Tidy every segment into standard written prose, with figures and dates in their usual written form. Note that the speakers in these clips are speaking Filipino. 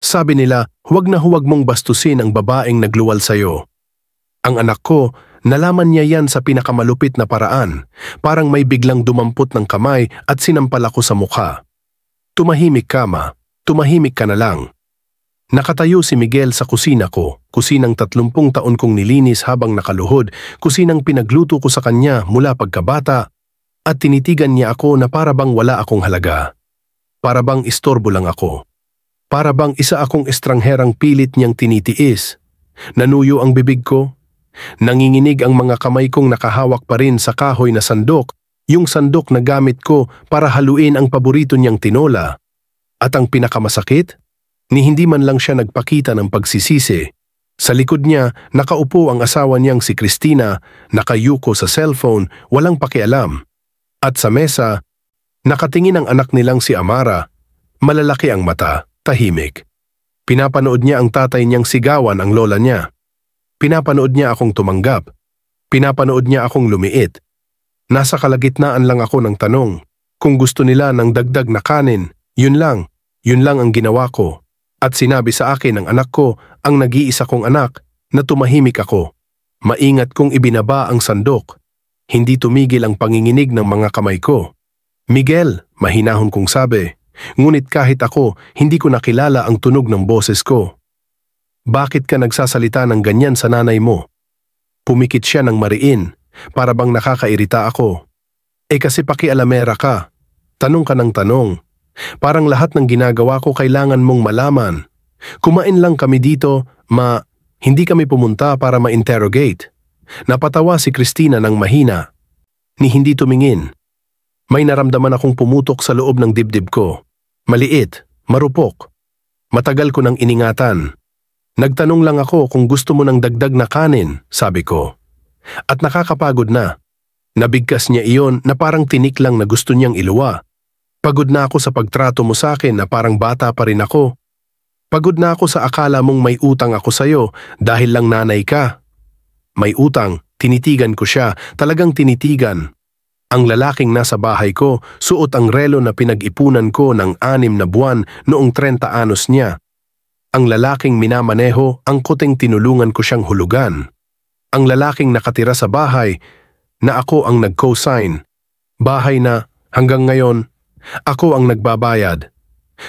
Sabi nila, huwag mong bastusin ang babaeng nagluwal sa'yo. Ang anak ko, nalaman niya yan sa pinakamalupit na paraan. Parang may biglang dumampot ng kamay at sinampal ako sa mukha. Tumahimik ka, ma. Tumahimik ka na lang. Nakatayo si Miguel sa kusina ko, kusinang 30 taon kong nilinis habang nakaluhod, kusinang pinagluto ko sa kanya mula pagkabata, at tinitigan niya ako na para bang wala akong halaga. Para bang istorbo lang ako. Para bang isa akong estrangherang pilit niyang tinitiis. Nanuyo ang bibig ko. Nanginginig ang mga kamay kong nakahawak pa rin sa kahoy na sandok, yung sandok na gamit ko para haluin ang paborito niyang tinola. At ang pinakamasakit, ni hindi man lang siya nagpakita ng pagsisisi. Sa likod niya, nakaupo ang asawa niyang si Cristina, nakayuko sa cellphone, walang pakialam. At sa mesa, nakatingin ang anak nilang si Amara, malalaki ang mata, tahimik. Pinapanood niya ang tatay niyang sigawan ang lola niya. Pinapanood niya akong tumanggap. Pinapanood niya akong lumiit. Nasa kalagitnaan lang ako ng tanong. Kung gusto nila ng dagdag na kanin, yun lang ang ginawa ko. At sinabi sa akin ng anak ko, ang nag-iisa kong anak, na tumahimik ako. Maingat kong ibinaba ang sandok. Hindi tumigil ang panginginig ng mga kamay ko. Miguel, mahinahon kong sabi. Ngunit kahit ako, hindi ko nakilala ang tunog ng boses ko. Bakit ka nagsasalita ng ganyan sa nanay mo? Pumikit siya ng mariin, para bang nakakairita ako. Kasi pakialamera ka. Tanong ka ng tanong. Parang lahat ng ginagawa ko kailangan mong malaman. Kumain lang kami dito, hindi kami pumunta para ma-interrogate. Napatawa si Cristina ng mahina. Ni hindi tumingin. May naramdaman akong pumutok sa loob ng dibdib ko. Maliit, marupok. Matagal ko nang iningatan. Nagtanong lang ako kung gusto mo ng dagdag na kanin, sabi ko. At nakakapagod na. Nabigkas niya iyon na parang tinik lang na gusto niyang iluwa. Pagod na ako sa pagtrato mo sa akin na parang bata pa rin ako. Pagod na ako sa akala mong may utang ako sa'yo dahil lang nanay ka. May utang, tinitigan ko siya, talagang tinitigan. Ang lalaking nasa bahay ko, suot ang relo na pinag-ipunan ko ng 6 na buwan noong 30 anos niya. Ang lalaking minamaneho, ang kuting tinulungan ko siyang hulugan. Ang lalaking nakatira sa bahay na ako ang nag-co-sign. Bahay na, hanggang ngayon, ako ang nagbabayad.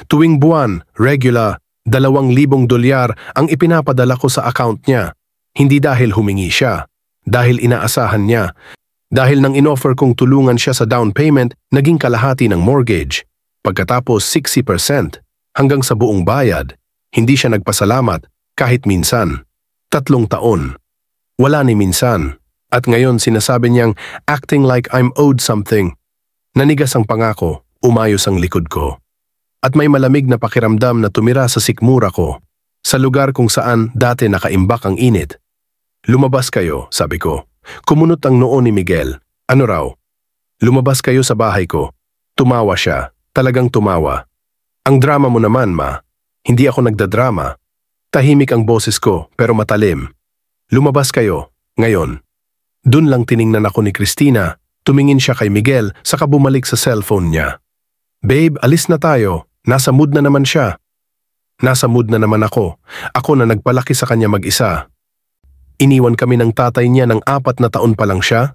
Tuwing buwan, regular, $2,000 ang ipinapadala ko sa account niya. Hindi dahil humingi siya, dahil inaasahan niya. Dahil nang inoffer kong tulungan siya sa down payment, naging kalahati ng mortgage. Pagkatapos 60%, hanggang sa buong bayad. Hindi siya nagpasalamat, kahit minsan. 3 taon. Wala ni minsan. At ngayon sinasabi niyang acting like I'm owed something. Nanigas ang pangako. Umayos ang likod ko. At may malamig na pakiramdam na tumira sa sikmura ko, sa lugar kung saan dati nakaimbak ang init. Lumabas kayo, sabi ko. Kumunot ang noo ni Miguel. Ano raw? Lumabas kayo sa bahay ko. Tumawa siya. Talagang tumawa. Ang drama mo naman, ma. Hindi ako nagdadrama. Tahimik ang boses ko, pero matalim. Lumabas kayo. Ngayon. Dun lang tiningnan ako ni Cristina. Tumingin siya kay Miguel, saka bumalik sa cellphone niya. Babe, alis na tayo. Nasa mood na naman siya. Nasa mood na naman ako. Ako na nagpalaki sa kanya mag-isa. Iniwan kami ng tatay niya ng 4 na taon pa lang siya.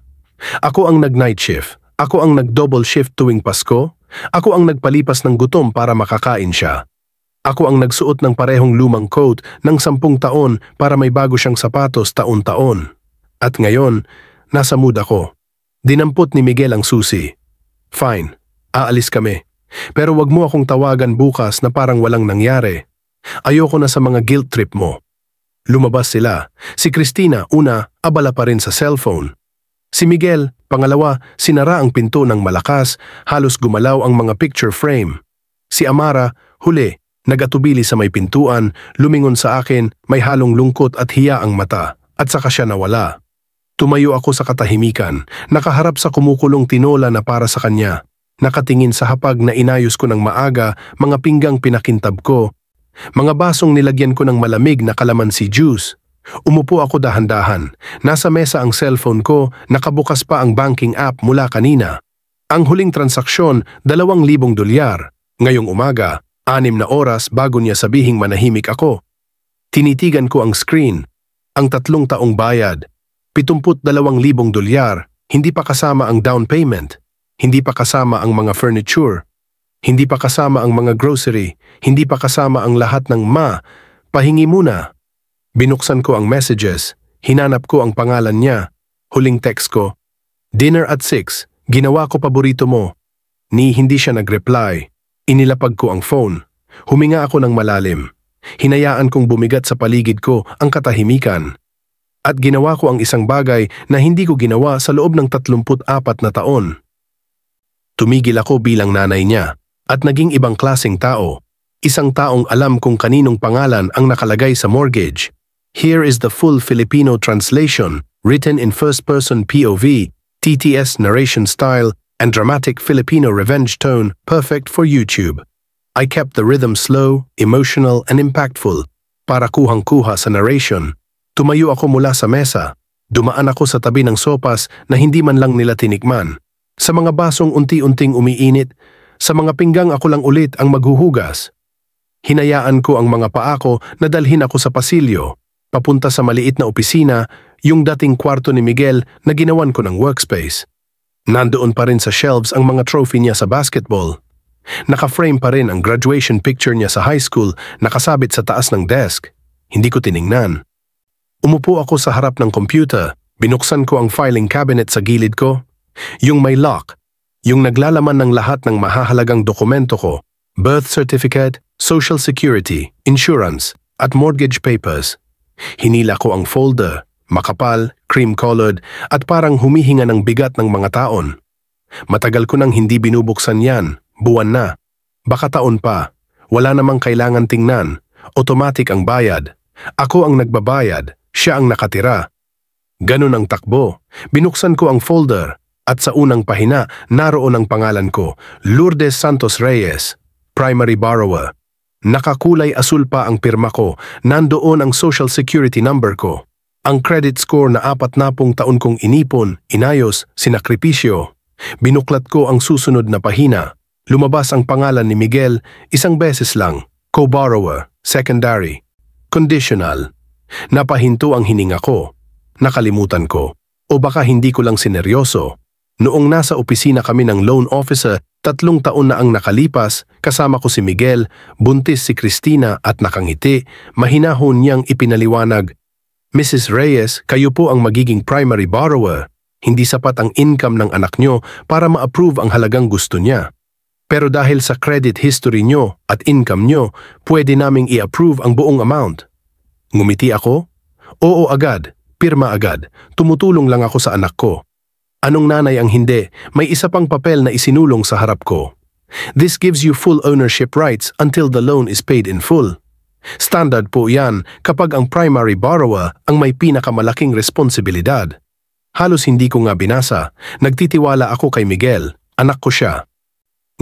Ako ang nag-night shift. Ako ang nag-double shift tuwing Pasko. Ako ang nagpalipas ng gutom para makakain siya. Ako ang nagsuot ng parehong lumang coat ng 10 taon para may bago siyang sapatos taon-taon. At ngayon, nasa mood ako. Dinampot ni Miguel ang susi. Fine, aalis kami. Pero wag mo akong tawagan bukas na parang walang nangyari. Ayoko na sa mga guilt trip mo. Lumabas sila. Si Cristina, una, abala pa rin sa cellphone. Si Miguel, pangalawa, sinara ang pinto ng malakas, halos gumalaw ang mga picture frame. Si Amara, huli, nagatubili sa may pintuan, lumingon sa akin, may halong lungkot at hiya ang mata, at saka siya nawala. Tumayo ako sa katahimikan, nakaharap sa kumukulong tinola na para sa kanya. Nakatingin sa hapag na inayos ko ng maaga, mga pinggang pinakintab ko, mga basong nilagyan ko ng malamig na kalamansi juice. Umupo ako dahan-dahan. Nasa mesa ang cellphone ko, nakabukas pa ang banking app mula kanina. Ang huling transaksyon, $2,000. Ngayong umaga, 6 na oras bago niya sabihing manahimik ako. Tinitigan ko ang screen. Ang 3 taong bayad. 72,000 dolyar. Hindi pa kasama ang down payment. Hindi pa kasama ang mga furniture. Hindi pa kasama ang mga grocery. Hindi pa kasama ang lahat ng pahingi muna. Binuksan ko ang messages. Hinanap ko ang pangalan niya. Huling text ko. Dinner at 6. Ginawa ko paborito mo. Hindi siya nag-reply. Inilapag ko ang phone. Huminga ako ng malalim. Hinayaan kong bumigat sa paligid ko ang katahimikan. At ginawa ko ang isang bagay na hindi ko ginawa sa loob ng 34 na taon. Tumigil ako bilang nanay niya at naging ibang klaseng tao. Isang taong alam kung kaninong pangalan ang nakalagay sa mortgage. Here is the full Filipino translation, written in first-person POV, TTS narration style, and dramatic Filipino revenge tone, perfect for YouTube. I kept the rhythm slow, emotional, and impactful para kuhang-kuha sa narration. Tumayo ako mula sa mesa. Dumaan ako sa tabi ng sopas na hindi man lang nila tinikman. Sa mga basong unti-unting umiinit, sa mga pinggang ako lang ulit ang maghuhugas. Hinayaan ko ang mga paa ko na dalhin ako sa pasilyo, papunta sa maliit na opisina, yung dating kwarto ni Miguel na ginawan ko ng workspace. Nandoon pa rin sa shelves ang mga trophy niya sa basketball. Naka-frame pa rin ang graduation picture niya sa high school nakasabit sa taas ng desk. Hindi ko tiningnan. Umupo ako sa harap ng computer. Binuksan ko ang filing cabinet sa gilid ko. Yung may lock. Yung naglalaman ng lahat ng mahahalagang dokumento ko. Birth certificate, social security, insurance, at mortgage papers. Hinila ko ang folder. Makapal, cream-colored, at parang humihinga ng bigat ng mga taon. Matagal ko nang hindi binubuksan yan, buwan na. Baka taon pa, wala namang kailangan tingnan, automatic ang bayad. Ako ang nagbabayad, siya ang nakatira. Ganun ang takbo. Binuksan ko ang folder, at sa unang pahina, naroon ang pangalan ko, Lourdes Santos Reyes, primary borrower. Nakakulay asul pa ang pirma ko, nandoon ang social security number ko. Ang credit score na 40 taon kong inipon, inayos, sinakripisyo. Binuklat ko ang susunod na pahina. Lumabas ang pangalan ni Miguel, isang beses lang. Co-borrower, secondary, conditional. Napahinto ang hininga ko. Nakalimutan ko. O baka hindi ko lang sineryoso. Noong nasa opisina kami ng loan officer, 3 taon na ang nakalipas, kasama ko si Miguel, buntis si Christina at nakangiti, mahinahon niyang ipinaliwanag, Mrs. Reyes, kayo po ang magiging primary borrower. Hindi sapat ang income ng anak nyo para ma-approve ang halagang gusto niya. Pero dahil sa credit history nyo at income nyo, pwede naming i-approve ang buong amount. Ngumiti ako? Oo agad, pirma agad. Tumutulong lang ako sa anak ko. Anong nanay ang hindi? May isa pang papel na isinulong sa harap ko. This gives you full ownership rights until the loan is paid in full. Standard po yan kapag ang primary borrower ang may pinakamalaking responsibilidad. Halos hindi ko nga binasa. Nagtitiwala ako kay Miguel. Anak ko siya.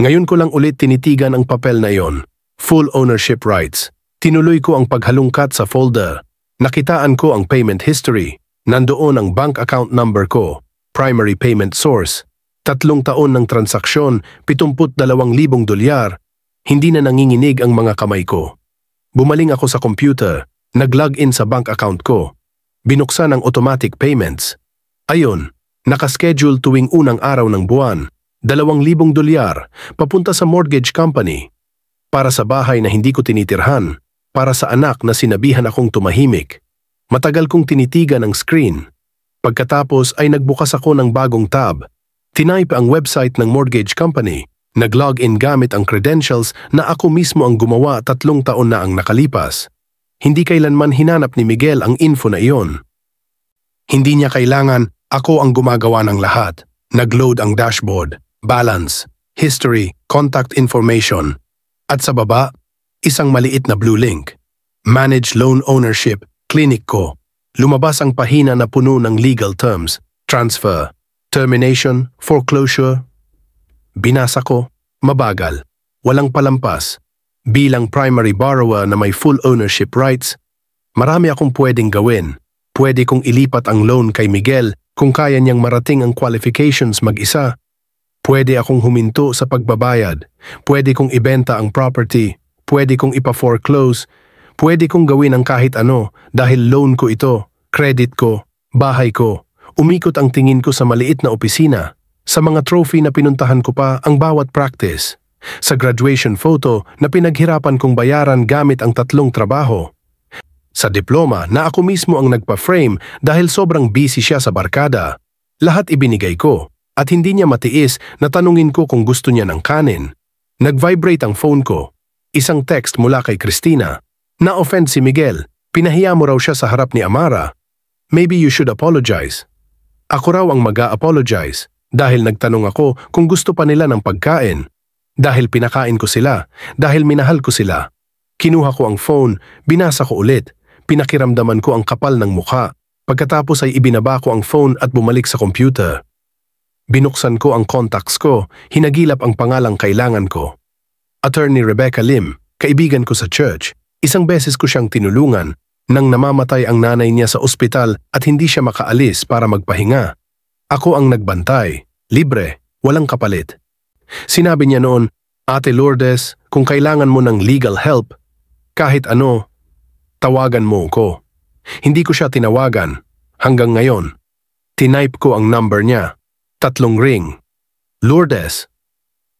Ngayon ko lang ulit tinitigan ang papel na yon. Full ownership rights. Tinuloy ko ang paghalungkat sa folder. Nakitaan ko ang payment history. Nandoon ang bank account number ko. Primary payment source. 3 taon ng transaksyon, 72,000 dolyar. Hindi na nanginginig ang mga kamay ko. Bumaling ako sa computer, nag-log in sa bank account ko. Binuksan ang automatic payments. Ayon, nakaschedule tuwing unang araw ng buwan, 2,000 dolyar, papunta sa mortgage company. Para sa bahay na hindi ko tinitirhan, para sa anak na sinabihan akong tumahimik. Matagal kong tinitigan ang screen. Pagkatapos ay nagbukas ako ng bagong tab. Tinype ang website ng mortgage company. Nag-log in gamit ang credentials na ako mismo ang gumawa 3 taon na ang nakalipas. Hindi kailanman hinanap ni Miguel ang info na iyon. Hindi niya kailangan, ako ang gumagawa ng lahat. Nag-load ang dashboard, balance, history, contact information. At sa baba, isang maliit na blue link. Manage loan ownership, clinic ko. Lumabas ang pahina na puno ng legal terms, transfer, termination, foreclosure. Binasa ko, mabagal, walang palampas. Bilang primary borrower na may full ownership rights, marami akong pwedeng gawin. Pwede kong ilipat ang loan kay Miguel kung kaya niyang marating ang qualifications mag-isa. Pwede akong huminto sa pagbabayad. Pwede kong ibenta ang property. Pwede kong ipa-foreclose. Pwede kong gawin ang kahit ano dahil loan ko ito, credit ko, bahay ko. Umikot ang tingin ko sa maliit na opisina. Sa mga trophy na pinuntahan ko pa ang bawat practice. Sa graduation photo na pinaghirapan kong bayaran gamit ang 3 trabaho. Sa diploma na ako mismo ang nagpa-frame dahil sobrang busy siya sa barkada. Lahat ibinigay ko at hindi niya matiis na tanungin ko kung gusto niya ng kanin. Nag-vibrate ang phone ko. Isang text mula kay Christina. Na-offend si Miguel. Pinahiya mo raw siya sa harap ni Amara. Maybe you should apologize. Ako raw ang mag-a-apologize dahil nagtanong ako kung gusto pa nila ng pagkain. Dahil pinakain ko sila. Dahil minahal ko sila. Kinuha ko ang phone, binasa ko ulit. Pinakiramdaman ko ang kapal ng mukha. Pagkatapos ay ibinaba ko ang phone at bumalik sa computer. Binuksan ko ang contacts ko, hinagilap ang pangalang kailangan ko. Attorney Rebecca Lim, kaibigan ko sa church. Isang beses ko siyang tinulungan nang namamatay ang nanay niya sa ospital at hindi siya makaalis para magpahinga. Ako ang nagbantay, libre, walang kapalit. Sinabi niya noon, Ate Lourdes, kung kailangan mo ng legal help, kahit ano, tawagan mo ko. Hindi ko siya tinawagan. Hanggang ngayon, tinype ko ang number niya. 3 ring. Lourdes.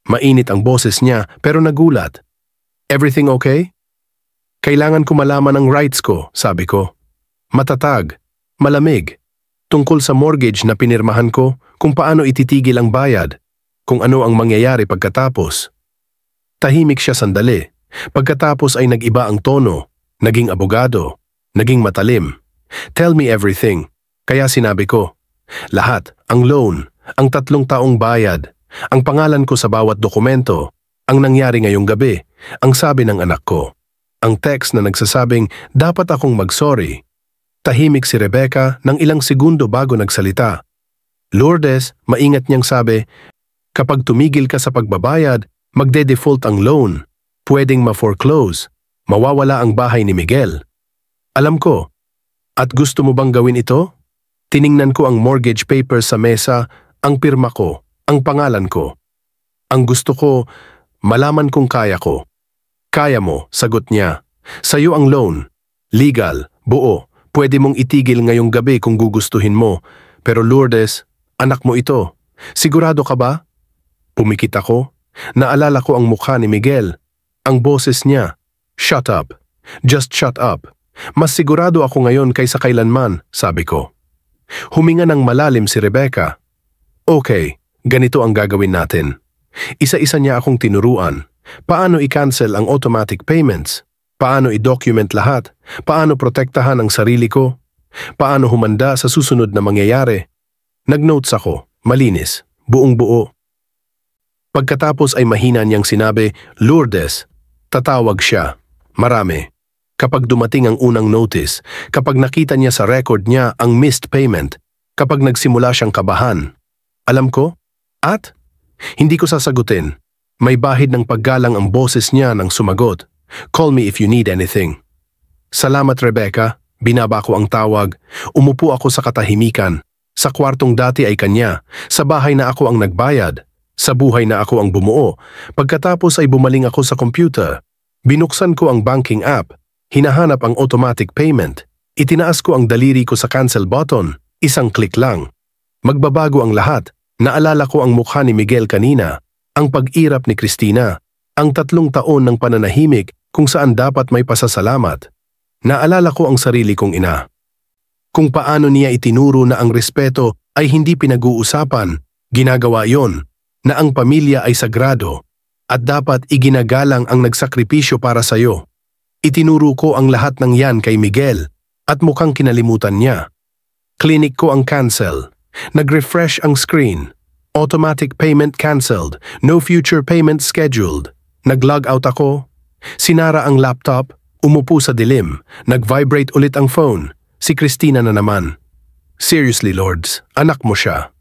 Mainit ang boses niya pero nagulat. Everything okay? Kailangan ko malaman ang rights ko, sabi ko. Matatag, malamig. Tungkol sa mortgage na pinirmahan ko, kung paano ititigil ang bayad, kung ano ang mangyayari pagkatapos. Tahimik siya sandali. Pagkatapos ay nag-iba ang tono, naging abogado, naging matalim. Tell me everything. Kaya sinabi ko, lahat, ang loan, ang 3 taong bayad, ang pangalan ko sa bawat dokumento, ang nangyari ngayong gabi, ang sabi ng anak ko. Ang text na nagsasabing dapat akong mag-sorry. Tahimik si Rebecca ng ilang segundo bago nagsalita. Lourdes, maingat niyang sabi, kapag tumigil ka sa pagbabayad, magde-default ang loan. Pwedeng ma-foreclose. Mawawala ang bahay ni Miguel. Alam ko. At gusto mo bang gawin ito? Tiningnan ko ang mortgage papers sa mesa, ang pirma ko, ang pangalan ko. Ang gusto ko, malaman kung kaya ko. Kaya mo, sagot niya. Sa'yo ang loan. Legal, buo. Pwede mong itigil ngayong gabi kung gugustuhin mo. Pero Lourdes, anak mo ito. Sigurado ka ba? Pumikit ako. Naalala ko ang mukha ni Miguel. Ang boses niya. Shut up. Just shut up. Mas sigurado ako ngayon kaysa kailanman, sabi ko. Huminga ng malalim si Rebecca. Okay, ganito ang gagawin natin. Isa-isa niya akong tinuruan. Paano i-cancel ang automatic payments? Paano i-document lahat? Paano protektahan ang sarili ko? Paano humanda sa susunod na mangyayari? Nag-notes ako, malinis, buong buo. Pagkatapos ay mahina niyang sinabi, Lourdes, tatawag siya. Marami. Kapag dumating ang unang notice, kapag nakita niya sa record niya ang missed payment, kapag nagsimula siyang kabahan. Alam ko? At? Hindi ko sasagutin. May bahid ng paggalang ang boses niya nang sumagot. Call me if you need anything. Salamat Rebecca, binaba ko ang tawag. Umupo ako sa katahimikan. Sa kwartong dati ay kanya. Sa bahay na ako ang nagbayad. Sa buhay na ako ang bumuo. Pagkatapos ay bumaling ako sa computer. Binuksan ko ang banking app. Hinahanap ang automatic payment. Itinaas ko ang daliri ko sa cancel button. Isang click lang. Magbabago ang lahat. Naalala ko ang mukha ni Miguel kanina. Ang pag-irap ni Christina, ang 3 taon ng pananahimik kung saan dapat may pasasalamat. Naalala ko ang sarili kong ina. Kung paano niya itinuro na ang respeto ay hindi pinag-uusapan, ginagawa yon, na ang pamilya ay sagrado, at dapat iginagalang ang nagsakripisyo para sayo. Itinuro ko ang lahat ng yan kay Miguel, at mukhang kinalimutan niya. Clinic ko ang cancel. Nag-refresh ang screen. Automatic payment cancelled. No future payment scheduled. Nag-log out ako. Sinara ang laptop. Umupo sa dilim. Nag-vibrate ulit ang phone. Si Christina na naman. Seriously, Lords, anak mo siya.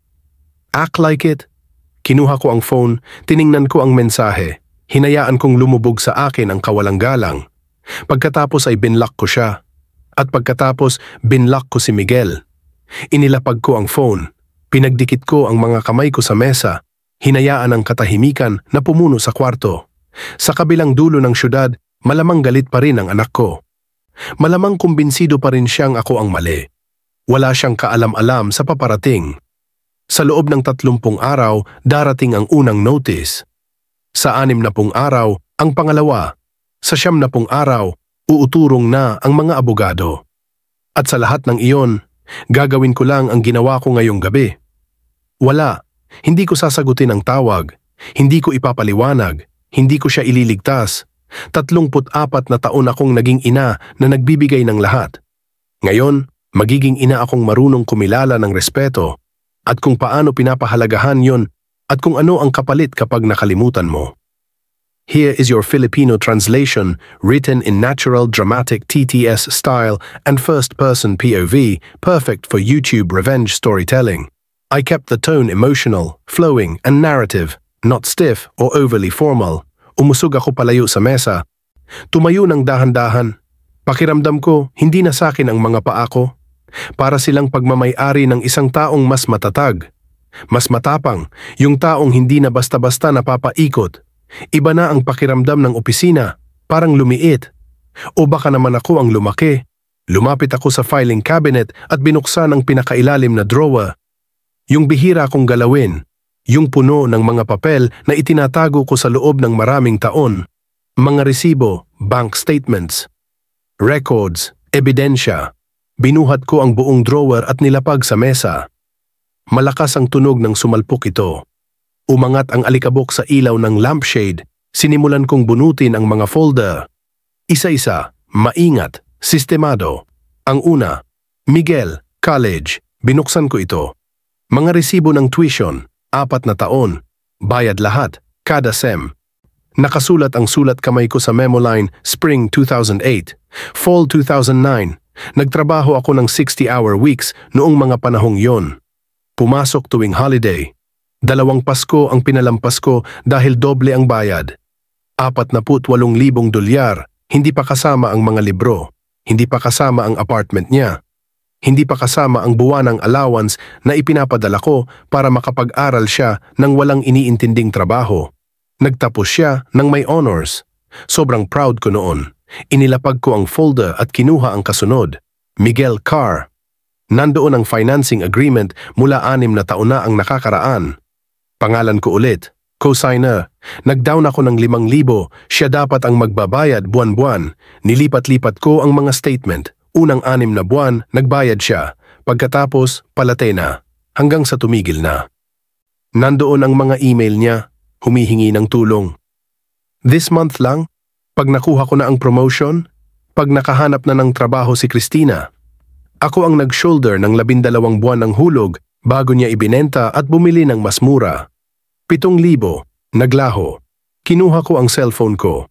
Act like it. Kinuha ko ang phone. Tiningnan ko ang mensahe. Hinayaan kong lumubog sa akin ang kawalang galang. Pagkatapos ay binlock ko siya. At pagkatapos, binlock ko si Miguel. Inilapag ko ang phone. Pinagdikit ko ang mga kamay ko sa mesa. Hinayaan ang katahimikan na pumuno sa kwarto. Sa kabilang dulo ng syudad, Malamang galit pa rin ang anak ko. Malamang kumbinsido pa rin siyang ako ang mali. Wala siyang kaalam-alam sa paparating. Sa loob ng 30 araw, darating ang unang notice. Sa 60 araw, ang pangalawa. Sa 90 araw, uuturong na ang mga abogado. At sa lahat ng iyon, gagawin ko lang ang ginawa ko ngayong gabi. Wala, hindi ko sasagutin ang tawag, hindi ko ipapaliwanag, hindi ko siya ililigtas. 34 na taon akong naging ina na nagbibigay ng lahat. Ngayon, magiging ina akong marunong kumilala ng respeto at kung paano pinapahalagahan yon at kung ano ang kapalit kapag nakalimutan mo. Here is your Filipino translation written in natural dramatic TTS style and first-person POV, perfect for YouTube revenge storytelling. I kept the tone emotional, flowing, and narrative, not stiff or overly formal. Umusog ako palayo sa mesa. Tumayo ng dahan-dahan. Pakiramdam ko, hindi na sakin ang mga paa ko. Para silang pagmamay-ari ng isang taong mas matatag. Mas matapang, yung taong hindi na basta-basta napapaikot. Iba na ang pakiramdam ng opisina, parang lumiit. O baka naman ako ang lumaki. Lumapit ako sa filing cabinet at binuksan ang pinakailalim na drawer. Yung bihira kong galawin, yung puno ng mga papel na itinatago ko sa loob ng maraming taon. Mga resibo, bank statements, records, ebidensya. Binuhat ko ang buong drawer at nilapag sa mesa. Malakas ang tunog ng sumalpok ito. Umangat ang alikabok sa ilaw ng lampshade. Sinimulan kong bunutin ang mga folder. Isa-isa, maingat, sistemado. Ang una, Miguel, College. Binuksan ko ito. Mga resibo ng tuition, 4 na taon. Bayad lahat, kada SEM. Nakasulat ang sulat kamay ko sa memo line, Spring 2008, Fall 2009. Nagtrabaho ako ng 60-hour weeks noong mga panahong yon. Pumasok tuwing holiday. 2 Pasko ang pinalampas ko dahil doble ang bayad. 48,000 dolyar, hindi pa kasama ang mga libro, hindi pa kasama ang apartment niya, hindi pa kasama ang buwanang allowance na ipinapadala ko para makapag-aral siya ng walang iniintinding trabaho. Nagtapos siya ng may honors. Sobrang proud ko noon. Inilapag ko ang folder at kinuha ang kasunod. Miguel Carr. Nandoon ang financing agreement mula 6 na taon na ang nakakaraan. Pangalan ko ulit, co-signer. Nag-down ako ng 5,000, siya dapat ang magbabayad buwan-buwan. Nilipat-lipat ko ang mga statement. Unang 6 na buwan, nagbayad siya. Pagkatapos, palate na. Hanggang sa tumigil na. Nandoon ang mga email niya, humihingi ng tulong. This month lang, pag nakuha ko na ang promotion, pag nakahanap na ng trabaho si Christina, ako ang nag-shoulder ng 12 buwan ng hulog bago niya ibinenta at bumili ng mas mura. 7,000, naglaho. Kinuha ko ang cellphone ko.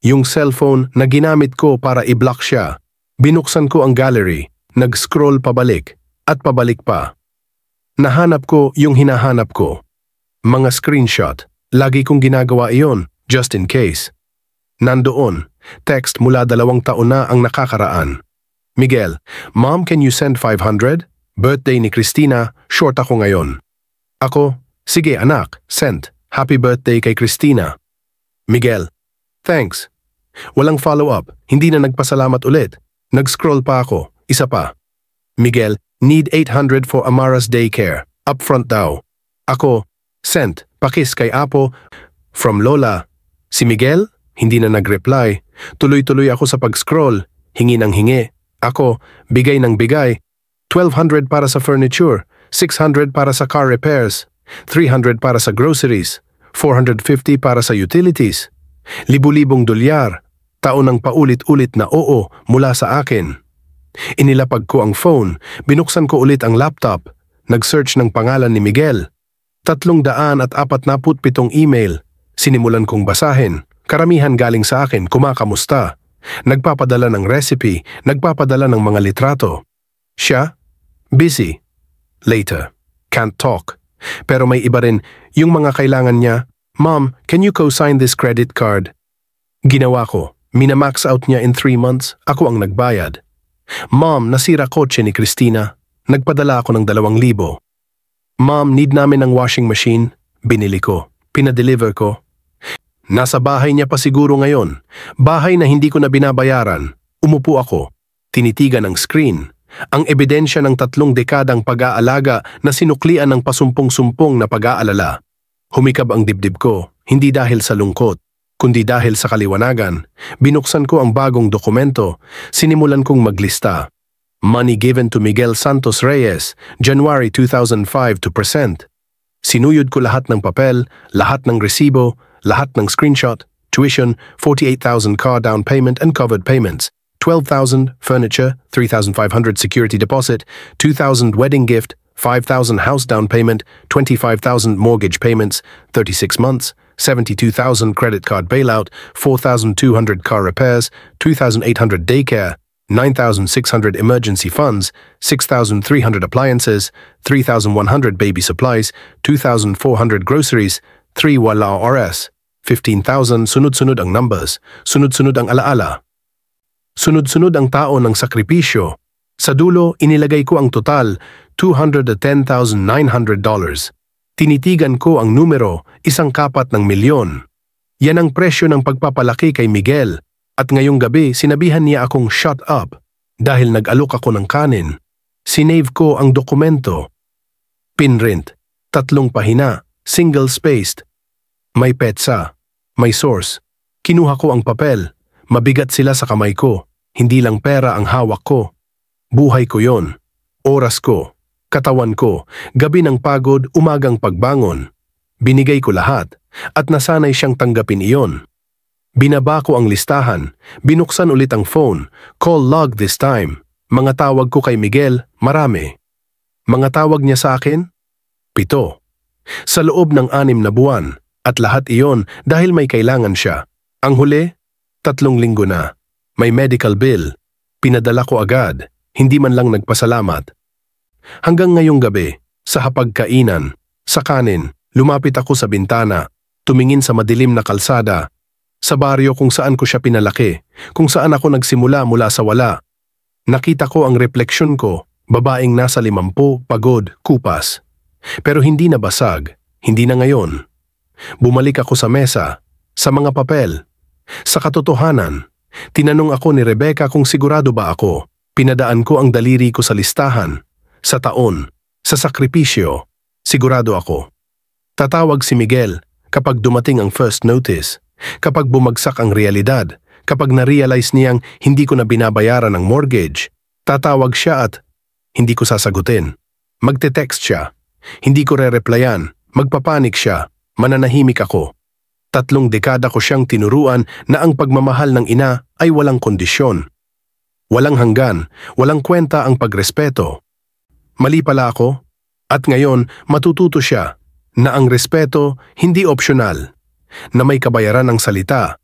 Yung cellphone na ginamit ko para i-block siya. Binuksan ko ang gallery, nag-scroll pabalik, at pabalik pa. Nahanap ko yung hinahanap ko. Mga screenshot, lagi kong ginagawa iyon, just in case. Nandoon, text mula 2 taon na ang nakakaraan. Miguel, Mom, can you send 500? Birthday ni Christina, short ako ngayon. Ako, sige anak, sent. Happy birthday kay Christina. Miguel, thanks. Walang follow-up, hindi na nagpasalamat ulit. Nag-scroll pa ako, isa pa. Miguel, need 800 for Amara's daycare. Upfront daw. Ako, sent. Pakis kay Apo. From Lola. Si Miguel, hindi na nag-reply. Tuloy-tuloy ako sa pag-scroll. Hingi ng hingi. Ako, bigay ng bigay. 1,200 para sa furniture. 600 para sa car repairs. 300 para sa groceries. 450 para sa utilities. Libu-libong dolyar. Taon ng paulit-ulit na oo mula sa akin. Inilapag ko ang phone. Binuksan ko ulit ang laptop. Nag-search ng pangalan ni Miguel. 347 email. Sinimulan kong basahin. Karamihan galing sa akin, kumakamusta. Nagpapadala ng recipe, nagpapadala ng mga litrato. Siya, busy. Later, can't talk. Pero may iba rin, yung mga kailangan niya, Mom, can you co-sign this credit card? Ginawa ko, minamax out niya in 3 months, ako ang nagbayad. Mom, nasira kotse ni Christina. Nagpadala ako ng 2,000. Mom, need namin ng washing machine. Binili ko, pinadeliver ko. Nasa bahay niya pa siguro ngayon. Bahay na hindi ko na binabayaran. Umupo ako. Tinitigan ang screen. Ang ebidensya ng 3 dekadang pag-aalaga na sinuklian ng pasumpong-sumpong na pag-aalala. Humikab ang dibdib ko, hindi dahil sa lungkot, kundi dahil sa kaliwanagan. Binuksan ko ang bagong dokumento. Sinimulan kong maglista. Money given to Miguel Santos Reyes, January 2005 to present. Sinuyod ko lahat ng papel, lahat ng resibo, lahat ng screenshot, tuition, 48,000 car down payment and covered payments, 12,000 furniture, 3,500 security deposit, 2,000 wedding gift, 5,000 house down payment, 25,000 mortgage payments, 36 months, 72,000 credit card bailout, 4,200 car repairs, 2,800 daycare, 9,600 emergency funds, 6,300 appliances, 3,100 baby supplies, 2,400 groceries, 3 wala oras, 15,000 sunod-sunod ang numbers, sunod-sunod ang alaala. Sunod-sunod ang tao ng sakripisyo. Sa dulo, inilagay ko ang total, $210,900. Tinitigan ko ang numero, 1/4 ng milyon. Yan ang presyo ng pagpapalaki kay Miguel. At ngayong gabi, sinabihan niya akong shut up dahil nag-alok ako ng kanin. Sinave ko ang dokumento. Pinrint, 3 pahina, single-spaced. May petsa, may source. Kinuha ko ang papel. Mabigat sila sa kamay ko. Hindi lang pera ang hawak ko. Buhay ko yon. Oras ko. Katawan ko. Gabi ng pagod, umagang pagbangon. Binigay ko lahat at nasanay siyang tanggapin iyon. Binaba ko ang listahan. Binuksan ulit ang phone. Call log this time. Mga tawag ko kay Miguel, marami. Mga tawag niya sa akin? 7. Sa loob ng 6 na buwan. At lahat iyon dahil may kailangan siya. Ang huli, 3 linggo na. May medical bill. Pinadala ko agad. Hindi man lang nagpasalamat. Hanggang ngayong gabi, sa hapagkainan, sa kanin, lumapit ako sa bintana, tumingin sa madilim na kalsada, sa baryo kung saan ko siya pinalaki, kung saan ako nagsimula mula sa wala. Nakita ko ang refleksyon ko, babaeng nasa 50, pagod, kupas. Pero hindi na basag, hindi na ngayon. Bumalik ako sa mesa, sa mga papel, sa katotohanan. Tinanong ako ni Rebecca kung sigurado ba ako. Pinadaan ko ang daliri ko sa listahan, sa taon, sa sakripisyo. Sigurado ako. Tatawag si Miguel kapag dumating ang first notice. Kapag bumagsak ang realidad, kapag na-realize niyang hindi ko na binabayaran ang mortgage, tatawag siya at hindi ko sasagutin. Magte-text siya. Hindi ko re-replyan. Magpapanik siya. Mananahimik ako. 3 dekada ko siyang tinuruan na ang pagmamahal ng ina ay walang kondisyon. Walang hanggan, walang kwenta ang pagrespeto. Mali pala ako. At ngayon, matututo siya na ang respeto hindi optional. Na may kabayaran ng salita.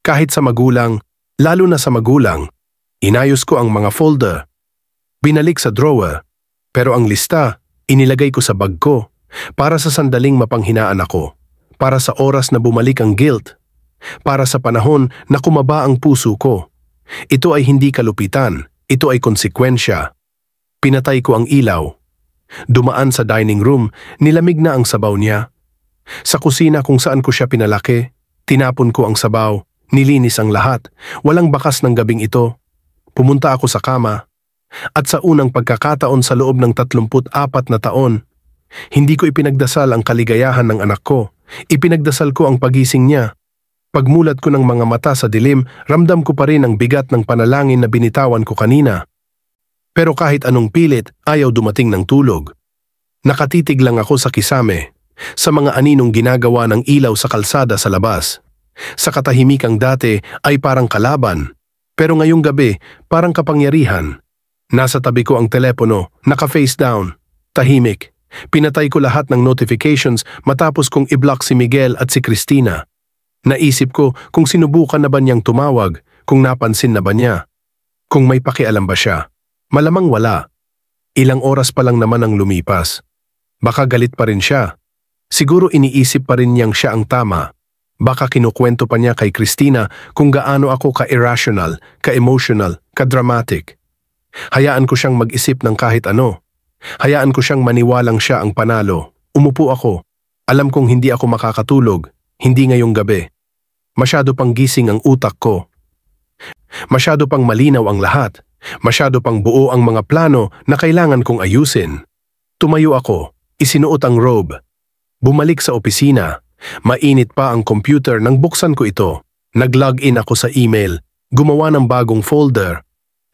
Kahit sa magulang, lalo na sa magulang, inayos ko ang mga folder. Binalik sa drawer. Pero ang lista, inilagay ko sa bag ko para sa sandaling mapanghinaan ako. Para sa oras na bumalik ang guilt. Para sa panahon na kumaba ang puso ko. Ito ay hindi kalupitan. Ito ay konsekwensya. Pinatay ko ang ilaw. Dumaan sa dining room, nilamig na ang sabaw niya. Sa kusina kung saan ko siya pinalaki, tinapon ko ang sabaw, nilinis ang lahat, walang bakas ng gabing ito. Pumunta ako sa kama. At sa unang pagkakataon sa loob ng 34 na taon, hindi ko ipinagdasal ang kaligayahan ng anak ko. Ipinagdasal ko ang pagising niya. Pagmulat ko ng mga mata sa dilim, ramdam ko pa rin ang bigat ng panalangin na binitawan ko kanina. Pero kahit anong pilit, ayaw dumating ng tulog. Nakatitig lang ako sa kisame. Sa mga aninong ginagawa ng ilaw sa kalsada sa labas. Sa katahimikang dati ay parang kalaban. Pero ngayong gabi, parang kapangyarihan. Nasa tabi ko ang telepono, naka-face down. Tahimik. Pinatay ko lahat ng notifications matapos kong i-block si Miguel at si Cristina. Naisip ko kung sinubukan na ba niyang tumawag, kung napansin na ba niya. Kung may pakialam ba siya. Malamang wala. Ilang oras pa lang naman ang lumipas. Baka galit pa rin siya. Siguro iniisip pa rin niyang siya ang tama. Baka kinukwento pa niya kay Cristina kung gaano ako ka-irrational, ka-emotional, ka-dramatic. Hayaan ko siyang mag-isip ng kahit ano. Hayaan ko siyang maniwalang siya ang panalo. Umupo ako. Alam kong hindi ako makakatulog, hindi ngayong gabi. Masyado pang gising ang utak ko. Masyado pang malinaw ang lahat. Masyado pang buo ang mga plano na kailangan kong ayusin. Tumayo ako, isinuot ang robe. Bumalik sa opisina. Mainit pa ang computer nang buksan ko ito. Nag-login ako sa email. Gumawa ng bagong folder.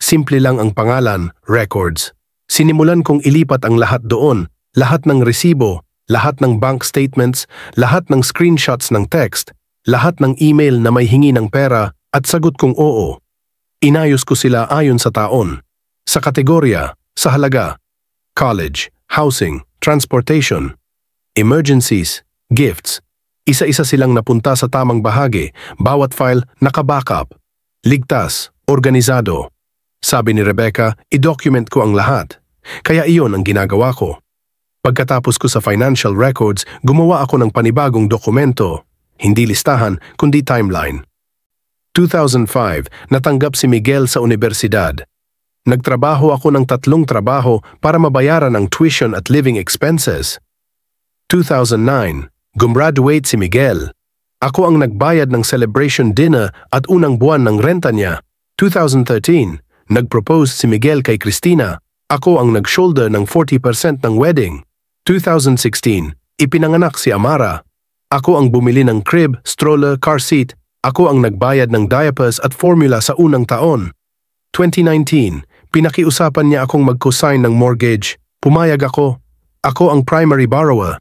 Simple lang ang pangalan, records. Sinimulan kong ilipat ang lahat doon. Lahat ng resibo, lahat ng bank statements, lahat ng screenshots ng text, lahat ng email na may hingi ng pera at sagot kong oo. Inayos ko sila ayon sa taon. Sa kategorya, sa halaga, college, housing, transportation, emergencies, gifts. Isa-isa silang napunta sa tamang bahagi, bawat file naka-backup. Ligtas, organisado. Sabi ni Rebecca, i-document ko ang lahat. Kaya iyon ang ginagawa ko. Pagkatapos ko sa financial records, gumawa ako ng panibagong dokumento. Hindi listahan, kundi timeline. 2005, natanggap si Miguel sa universidad. Nagtrabaho ako ng 3 trabaho para mabayaran ang tuition at living expenses. 2009, gumraduate si Miguel. Ako ang nagbayad ng celebration dinner at unang buwan ng renta niya. 2013, nagpropose si Miguel kay Christina. Ako ang nag-shoulder ng 40% ng wedding. 2016, ipinanganak si Amara. Ako ang bumili ng crib, stroller, car seat. Ako ang nagbayad ng diapers at formula sa unang taon. 2019, pinakiusapan niya akong mag-cosign ng mortgage. Pumayag ako. Ako ang primary borrower.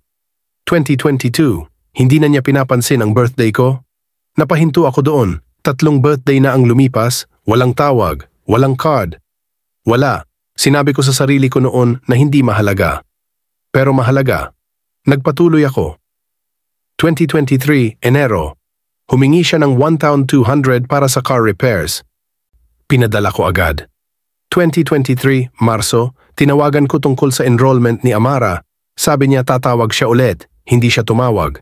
2022, hindi na niya pinapansin ang birthday ko. Napahinto ako doon. 3 birthday na ang lumipas, walang tawag, walang card. Wala. Sinabi ko sa sarili ko noon na hindi mahalaga. Pero mahalaga. Nagpatuloy ako. 2023, Enero. Humingi siya ng 1,200 para sa car repairs. Pinadala ko agad. 2023, Marso, tinawagan ko tungkol sa enrollment ni Amara. Sabi niya tatawag siya ulit, hindi siya tumawag.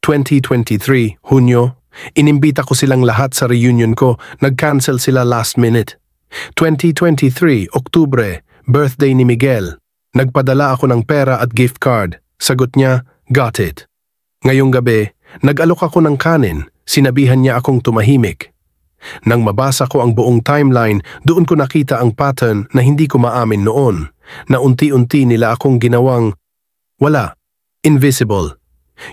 2023, Hunyo, inimbita ko silang lahat sa reunion ko, nag-cancel sila last minute. 2023, Oktubre, birthday ni Miguel. Nagpadala ako ng pera at gift card. Sagot niya, got it. Ngayong gabi, nag-alok ako ng kanin. Sinabihan niya akong tumahimik. Nang mabasa ko ang buong timeline, doon ko nakita ang pattern na hindi ko maamin noon, na unti-unti nila akong ginawang wala, invisible.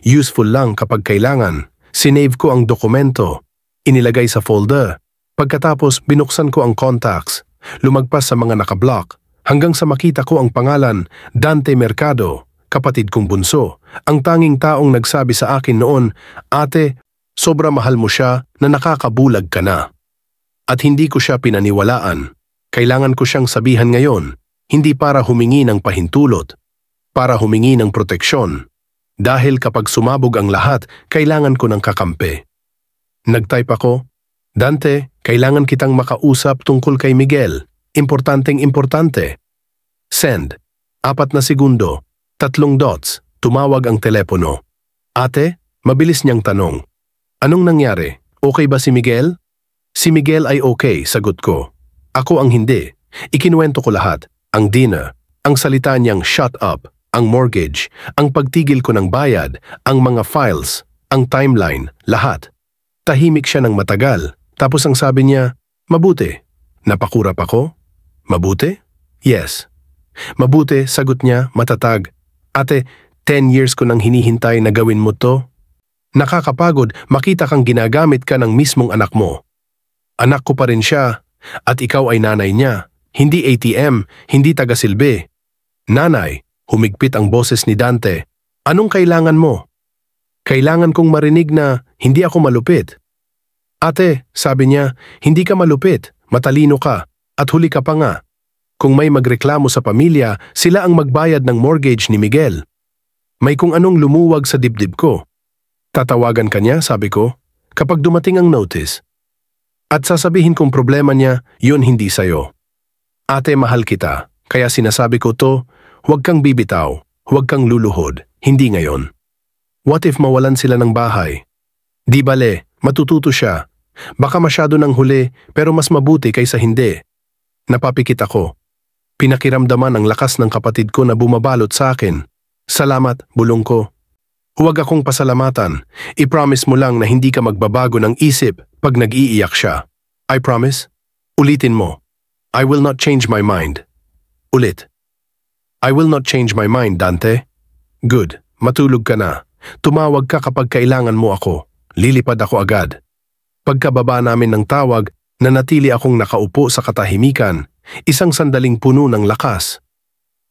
Useful lang kapag kailangan. Sinave ko ang dokumento. Inilagay sa folder. Pagkatapos, binuksan ko ang contacts. Lumagpas sa mga nakablock. Hanggang sa makita ko ang pangalan, Dante Mercado, kapatid kong bunso. Ang tanging taong nagsabi sa akin noon, ate, sobra mahal mo siya na nakakabulag ka na. At hindi ko siya pinaniwalaan. Kailangan ko siyang sabihan ngayon, hindi para humingi ng pahintulot, para humingi ng proteksyon. Dahil kapag sumabog ang lahat, kailangan ko ng kakampi. Nag-type ako, Dante, kailangan kitang makausap tungkol kay Miguel. Importanteng importante. Send. 4 na segundo. 3 dots. Tumawag ang telepono. Ate, mabilis niyang tanong. Anong nangyari? Okay ba si Miguel? Si Miguel ay okay, sagot ko. Ako ang hindi. Ikinuwento ko lahat. Ang dinner, ang salita niyang shut up, ang mortgage, ang pagtigil ko ng bayad, ang mga files, ang timeline, lahat. Tahimik siya ng matagal. Tapos ang sabi niya, mabuti. Napakurap ako? Mabuti? Yes. Mabuti, sagot niya, matatag. Ate, 10 years ko nang hinihintay na gawin mo to. Nakakapagod makita kang ginagamit ka ng mismong anak mo. Anak ko pa rin siya, at ikaw ay nanay niya. Hindi ATM, hindi taga-silbi. Nanay, humigpit ang boses ni Dante. Anong kailangan mo? Kailangan kong marinig na hindi ako malupit. Ate, sabi niya, hindi ka malupit, matalino ka, at huli ka pa nga. Kung may magreklamo sa pamilya, sila ang magbayad ng mortgage ni Miguel. May kung anong lumuwag sa dibdib ko. Tatawagan ka niya, sabi ko, kapag dumating ang notice. At sasabihin kong problema niya, yun hindi sayo. Ate, mahal kita, kaya sinasabi ko to, huwag kang bibitaw, huwag kang luluhod, hindi ngayon. What if mawalan sila ng bahay? Di bale, matututo siya. Baka masyado ng huli, pero mas mabuti kaysa hindi. Napapikit ako. Pinakiramdaman ang lakas ng kapatid ko na bumabalot sa akin. Salamat, bulong ko. Huwag akong pasalamatan. I-promise mo lang na hindi ka magbabago ng isip pag nag-iiyak siya. I promise? Ulitin mo. I will not change my mind. Ulit. I will not change my mind, Dante. Good. Matulog ka na. Tumawag ka kapag kailangan mo ako. Lilipad ako agad. Pagkababa namin ng tawag, nanatili akong nakaupo sa katahimikan, isang sandaling puno ng lakas.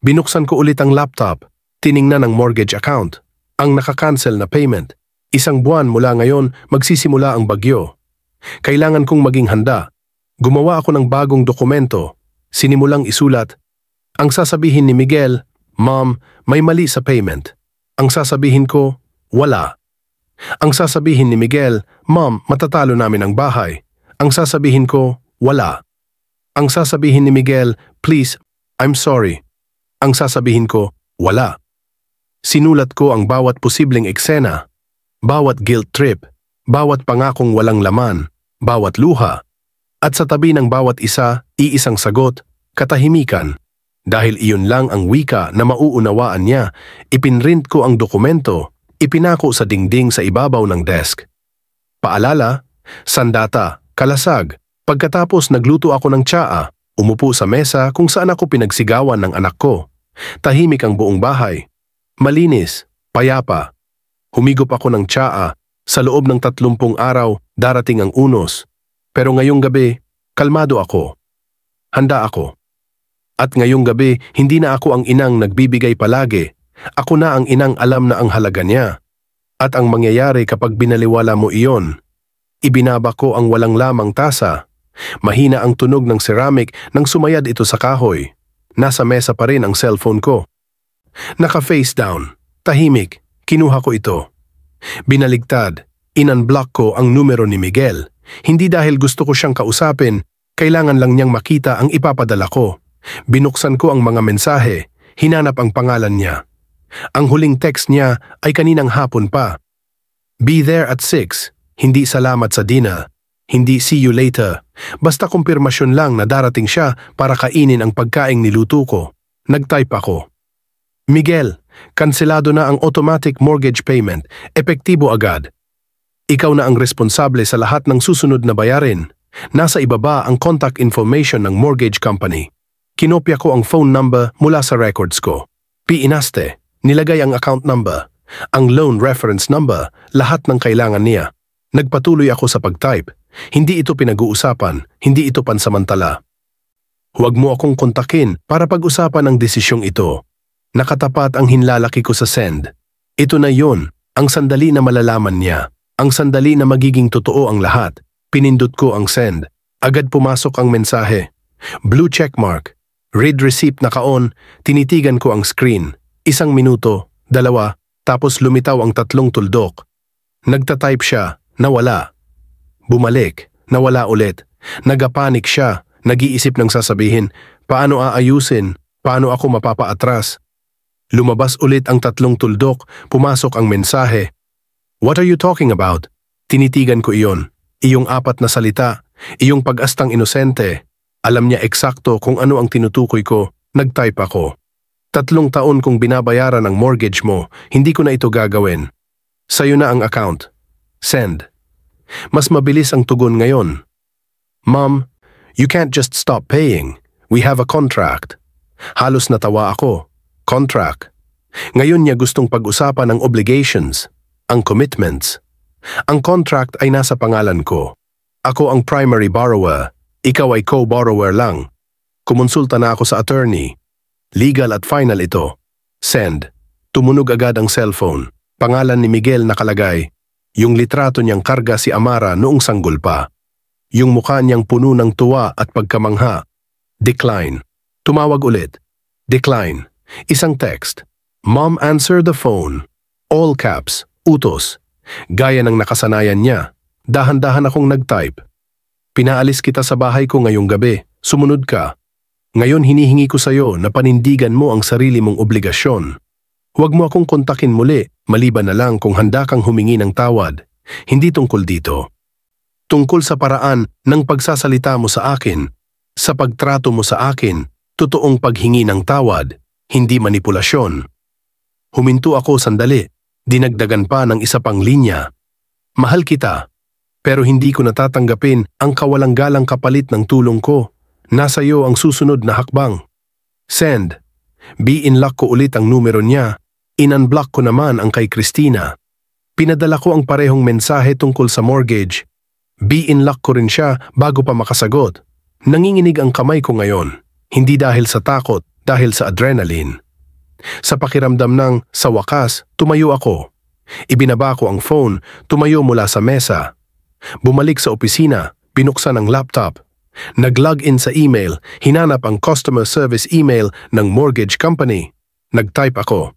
Binuksan ko ulit ang laptop, tiningnan ang mortgage account, ang nakakancel na payment. Isang buwan mula ngayon, magsisimula ang bagyo. Kailangan kong maging handa. Gumawa ako ng bagong dokumento. Sinimulang isulat. Ang sasabihin ni Miguel, Mom, may mali sa payment. Ang sasabihin ko, wala. Ang sasabihin ni Miguel, Mom, matatalo namin ang bahay. Ang sasabihin ko, wala. Ang sasabihin ni Miguel, please, I'm sorry. Ang sasabihin ko, wala. Sinulat ko ang bawat posibleng eksena, bawat guilt trip, bawat pangakong walang laman, bawat luha. At sa tabi ng bawat isa, iisang sagot, katahimikan. Dahil iyon lang ang wika na mauunawaan niya, ipinrint ko ang dokumento, ipinako sa dingding sa ibabaw ng desk. Paalala, sandata, kalasag. Pagkatapos nagluto ako ng tsaa, umupo sa mesa kung saan ako pinagsigawan ng anak ko. Tahimik ang buong bahay. Malinis, payapa. Humigop ako ng tsaa. Sa loob ng 30 araw, darating ang unos. Pero ngayong gabi, kalmado ako. Handa ako. At ngayong gabi, hindi na ako ang inang nagbibigay palagi. Ako na ang inang alam na ang halaga niya. At ang mangyayari kapag binaliwala mo iyon, ibinaba ko ang walang lamang tasa. Mahina ang tunog ng ceramic nang sumayad ito sa kahoy. Nasa mesa pa rin ang cellphone ko. Naka-face down, tahimik, kinuha ko ito. Binaligtad, in-unblock ko ang numero ni Miguel. Hindi dahil gusto ko siyang kausapin, kailangan lang niyang makita ang ipapadala ko. Binuksan ko ang mga mensahe, hinanap ang pangalan niya. Ang huling text niya ay kaninang hapon pa. Be there at 6, hindi salamat sa dinner, hindi see you later. Basta kumpirmasyon lang na darating siya para kainin ang pagkaing niluto ko. Nag-type ako. Miguel, kanselado na ang automatic mortgage payment, epektibo agad. Ikaw na ang responsable sa lahat ng susunod na bayarin. Nasa ibaba ang contact information ng mortgage company. Kinopya ko ang phone number mula sa records ko. Piinaste, nilagay ang account number, ang loan reference number, lahat ng kailangan niya. Nagpatuloy ako sa pag-type. Hindi ito pinag-uusapan, hindi ito pansamantala. Huwag mo akong kontakin para pag-usapan ang desisyong ito. Nakatapat ang hinlalaki ko sa send. Ito na yon, ang sandali na malalaman niya. Ang sandali na magiging totoo ang lahat. Pinindot ko ang send. Agad pumasok ang mensahe. Blue checkmark. Read receipt naka-on, tinitigan ko ang screen. 1 minuto, 2, tapos lumitaw ang 3 tuldok. Nagtatype siya, nawala. Bumalik, nawala ulit. Nagapanik siya, nag-iisip ng sasabihin, paano aayusin, paano ako mapapaatras. Lumabas ulit ang 3 tuldok, pumasok ang mensahe. What are you talking about? Tinitigan ko iyon. Iyong 4 na salita, iyong pag-astang inosente. Alam niya eksakto kung ano ang tinutukoy ko, nag-type ako. 3 taon kong binabayaran ang mortgage mo, hindi ko na ito gagawin. Sa'yo na ang account. Send. Mas mabilis ang tugon ngayon. Mom, you can't just stop paying. We have a contract. Halos natawa ako. Contract. Ngayon niya gustong pag-usapan ang obligations, ang commitments. Ang contract ay nasa pangalan ko. Ako ang primary borrower. Ikaw ay co-borrower lang. Kumonsulta na ako sa attorney. Legal at final ito. Send. Tumunog agad ang cellphone. Pangalan ni Miguel nakalagay. Yung litrato niyang karga si Amara noong sanggol pa. Yung mukha niyang puno ng tuwa at pagkamangha. Decline. Tumawag ulit. Decline. Isang text. Mom, answer the phone. All caps. Utos. Gaya ng nakasanayan niya. Dahan-dahan akong nag-type. Pinaalis kita sa bahay ko ngayong gabi. Sumunod ka. Ngayon hinihingi ko sa iyo na panindigan mo ang sarili mong obligasyon. Huwag mo akong kontakin muli, maliban na lang kung handa kang humingi ng tawad. Hindi tungkol dito. Tungkol sa paraan ng pagsasalita mo sa akin, sa pagtrato mo sa akin, totoong paghingi ng tawad, hindi manipulasyon. Huminto ako sandali. Dinagdagan pa ng isa pang linya. Mahal kita, pero hindi ko natatanggapin ang kawalang-galang kapalit ng tulong ko. Nasa iyo ang susunod na hakbang. Send. Be-in-lock ko ulit ang numero niya. In-unblock ko naman ang kay Christina. Pinadala ko ang parehong mensahe tungkol sa mortgage. Be-in-lock ko rin siya bago pa makasagot. Nanginginig ang kamay ko ngayon. Hindi dahil sa takot, dahil sa adrenaline. Sa pakiramdam ng, sa wakas, tumayo ako. Ibinaba ko ang phone, tumayo mula sa mesa. Bumalik sa opisina, binuksan ang laptop. Nag-log in sa email, hinanap ang customer service email ng mortgage company. Nag-type ako.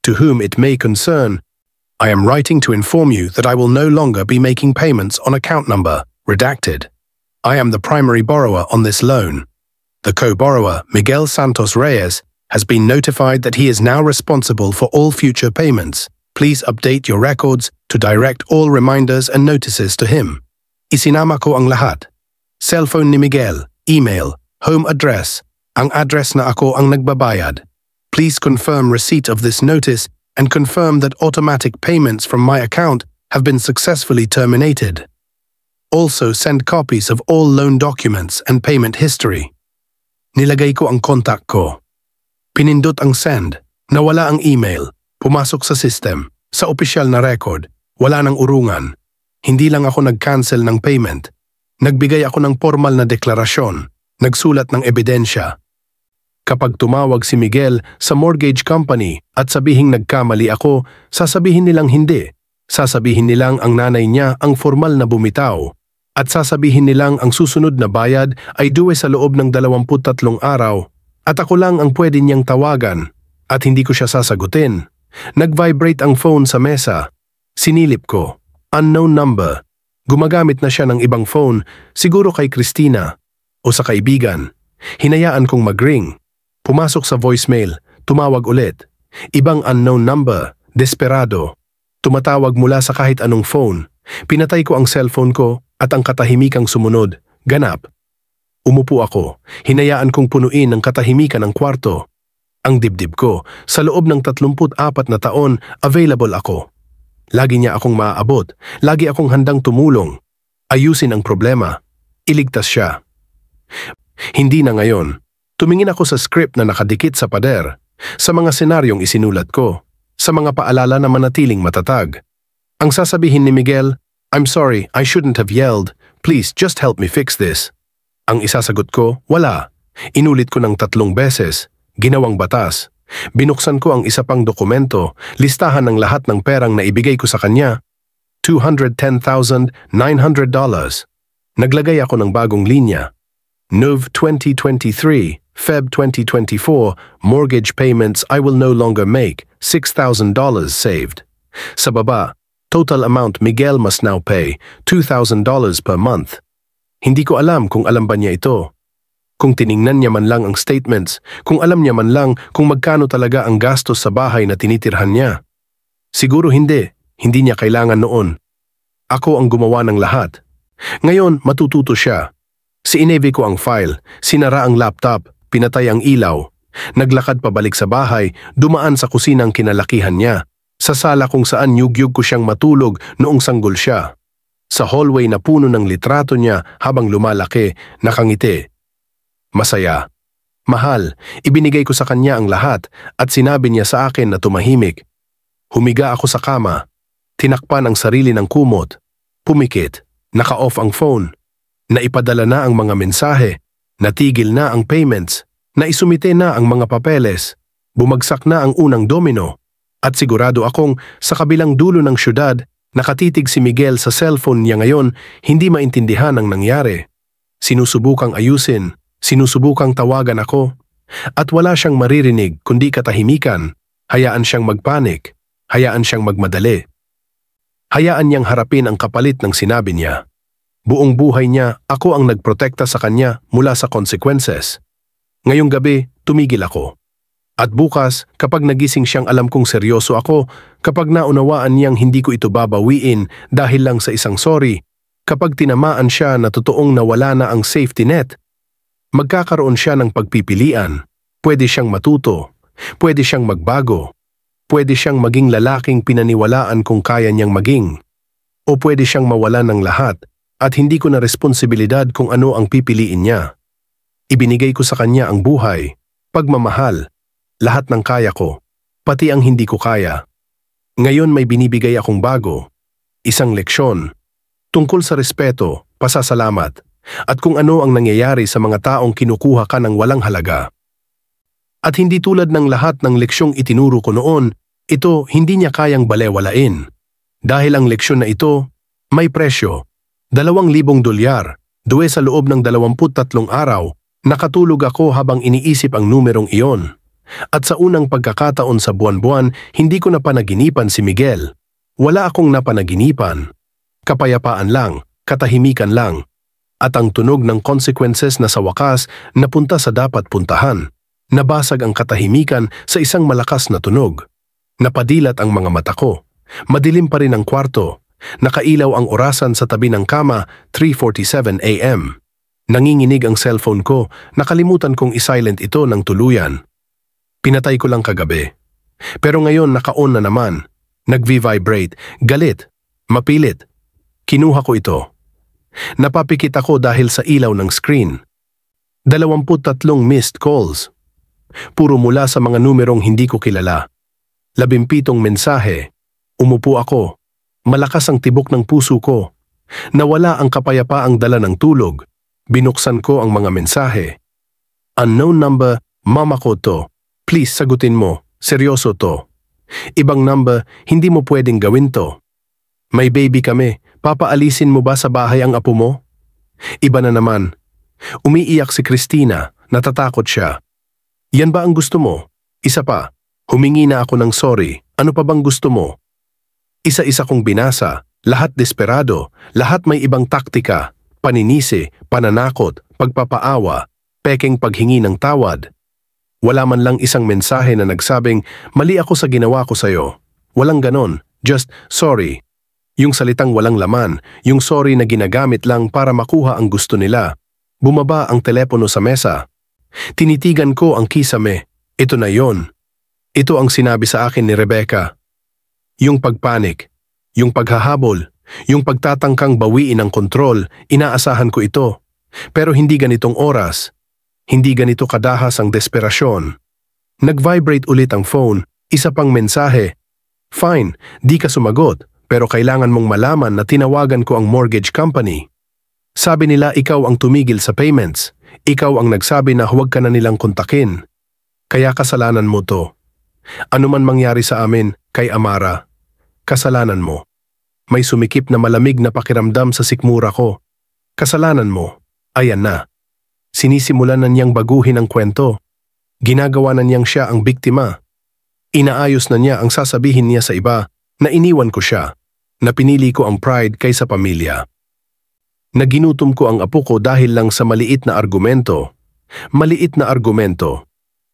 To whom it may concern, I am writing to inform you that I will no longer be making payments on account number, redacted. I am the primary borrower on this loan. The co-borrower, Miguel Santos Reyes, has been notified that he is now responsible for all future payments. Please update your records to direct all reminders and notices to him. Isinama ko ang lahat. Cellphone ni Miguel, email, home address, ang address na ako ang nagbabayad. Please confirm receipt of this notice and confirm that automatic payments from my account have been successfully terminated. Also send copies of all loan documents and payment history. Nilagay ko ang contact ko. Pinindot ang send, nawala ang email, pumasok sa system, sa opisyal na record, wala nang urungan. Hindi lang ako nag-cancel ng payment. Nagbigay ako ng formal na deklarasyon, nagsulat ng ebidensya. Kapag tumawag si Miguel sa mortgage company at sabihing nagkamali ako, sasabihin nilang hindi. Sasabihin nilang ang nanay niya ang formal na bumitaw. At sasabihin nilang ang susunod na bayad ay due sa loob ng 23 araw. At ako lang ang pwede niyang tawagan. At hindi ko siya sasagutin. Nag-vibrate ang phone sa mesa. Sinilip ko. Unknown number. Gumagamit na siya ng ibang phone, siguro kay Christina o sa kaibigan. Hinayaan kong mag-ring. Pumasok sa voicemail, tumawag ulit. Ibang unknown number, desperado. Tumatawag mula sa kahit anong phone. Pinatay ko ang cellphone ko at ang katahimikang sumunod, ganap. Umupo ako, hinayaan kong punuin ang katahimikan ng kwarto. Ang dibdib ko, sa loob ng 34 na taon, available ako. Lagi niya akong maaabot, lagi akong handang tumulong. Ayusin ang problema. Iligtas siya. Hindi na ngayon. Tumingin ako sa script na nakadikit sa pader, sa mga senaryong isinulat ko, sa mga paalala na manatiling matatag. Ang sasabihin ni Miguel, I'm sorry, I shouldn't have yelled. Please, just help me fix this. Ang isasagot ko, wala. Inulit ko ng 3 beses. Ginawang batas. Binuksan ko ang isa pang dokumento, listahan ng lahat ng perang na ibigay ko sa kanya. $210,900. Naglagay ako ng bagong linya. Nov 2023, Feb 2024, mortgage payments I will no longer make, $6,000 saved. Sa baba, total amount Miguel must now pay, $2,000 per month. Hindi ko alam kung alam ba niya ito. Kung tiningnan niya man lang ang statements, kung alam niya man lang kung magkano talaga ang gastos sa bahay na tinitirhan niya. Siguro hindi niya kailangan noon. Ako ang gumawa ng lahat. Ngayon, matututo siya. Sinave ko ang file, sinara ang laptop, pinatay ang ilaw. Naglakad pabalik sa bahay, dumaan sa kusinang kinalakihan niya. Sa sala kung saan yugyug ko siyang matulog noong sanggol siya. Sa hallway na puno ng litrato niya habang lumalaki, nakangiti. Masaya. Mahal, ibinigay ko sa kanya ang lahat at sinabi niya sa akin na tumahimik. Humiga ako sa kama. Tinakpan ang sarili ng kumot. Pumikit. Naka-off ang phone. Naipadala na ang mga mensahe. Natigil na ang payments. Naisumite na ang mga papeles. Bumagsak na ang unang domino. At sigurado akong sa kabilang dulo ng syudad, nakatitig si Miguel sa cellphone niya ngayon, hindi maintindihan ang nangyari. Sinusubukang ayusin. Sinusubukang tawagan ako. At wala siyang maririnig kundi katahimikan. Hayaan siyang magpanik. Hayaan siyang magmadali. Hayaan niyang harapin ang kapalit ng sinabi niya. Buong buhay niya, ako ang nagprotekta sa kanya mula sa consequences. Ngayong gabi, tumigil ako. At bukas, kapag nagising siyang alam kong seryoso ako, kapag naunawaan niyang hindi ko ito babawiin dahil lang sa isang sorry, kapag tinamaan siya na totoong nawala na ang safety net, magkakaroon siya ng pagpipilian. Pwede siyang matuto. Pwede siyang magbago. Pwede siyang maging lalaking pinaniwalaan kung kaya niyang maging. O pwede siyang mawalan ng lahat at hindi ko na responsibilidad kung ano ang pipiliin niya. Ibinigay ko sa kanya ang buhay, pagmamahal, lahat ng kaya ko, pati ang hindi ko kaya. Ngayon may binibigay akong bago, isang leksyon, tungkol sa respeto, pasasalamat, at kung ano ang nangyayari sa mga taong kinukuha ka ng walang halaga. At hindi tulad ng lahat ng leksyong itinuro ko noon, ito hindi niya kayang balewalain. Dahil ang leksyon na ito, may presyo, $2,000, duwe sa loob ng 23 araw, nakatulog ako habang iniisip ang numerong iyon. At sa unang pagkakataon sa buwan-buwan, hindi ko napanaginipan si Miguel. Wala akong napanaginipan. Kapayapaan lang, katahimikan lang. At ang tunog ng consequences na sa wakas napunta sa dapat puntahan. Nabasag ang katahimikan sa isang malakas na tunog. Napadilat ang mga mata ko. Madilim pa rin ang kwarto. Nakailaw ang orasan sa tabi ng kama, 3:47 AM. Nanginginig ang cellphone ko, nakalimutan kong i-silent ito ng tuluyan. Pinatay ko lang kagabi. Pero ngayon naka-on na naman. Nag-vibrate, galit, mapilit. Kinuha ko ito. Napapikit ako dahil sa ilaw ng screen. 23 missed calls. Puro mula sa mga numerong hindi ko kilala. 17 mensahe. Umupo ako. Malakas ang tibok ng puso ko. Nawala ang kapayapaang dala ng tulog. Binuksan ko ang mga mensahe. Unknown number, mama ko to. Please sagutin mo, seryoso to. Ibang number, hindi mo pwedeng gawin to. May baby kami, papaalisin mo ba sa bahay ang apo mo? Iba na naman. Umiiyak si Christina, natatakot siya. Yan ba ang gusto mo? Isa pa, humingi na ako ng sorry. Ano pa bang gusto mo? Isa-isa kong binasa, lahat desperado, lahat may ibang taktika, paninisi, pananakot, pagpapaawa, pekeng paghingi ng tawad. Wala man lang isang mensahe na nagsabing, mali ako sa ginawa ko sa'yo. Walang ganon, just sorry. Yung salitang walang laman, yung sorry na ginagamit lang para makuha ang gusto nila. Bumaba ang telepono sa mesa. Tinitigan ko ang kisame. Ito na yon. Ito ang sinabi sa akin ni Rebecca. Yung pagpanik, yung paghahabol, yung pagtatangkang bawiin ang kontrol, inaasahan ko ito. Pero hindi ganitong oras. Hindi ganito kadahas ang desperasyon. Nag-vibrate ulit ang phone, isa pang mensahe. Fine, di ka sumagot, pero kailangan mong malaman na tinawagan ko ang mortgage company. Sabi nila ikaw ang tumigil sa payments. Ikaw ang nagsabi na huwag ka na nilang kontakin. Kaya kasalanan mo to. Ano man mangyari sa amin, kay Amara, kasalanan mo. May sumikip na malamig na pakiramdam sa sikmura ko. Kasalanan mo. Ayan na. Sinisimulan na niyang baguhin ang kwento. Ginagawa na niyang siya ang biktima. Inaayos na niya ang sasabihin niya sa iba na iniwan ko siya, na pinili ko ang pride kaysa pamilya. Naginutom ko ang apo ko dahil lang sa maliit na argumento. Maliit na argumento.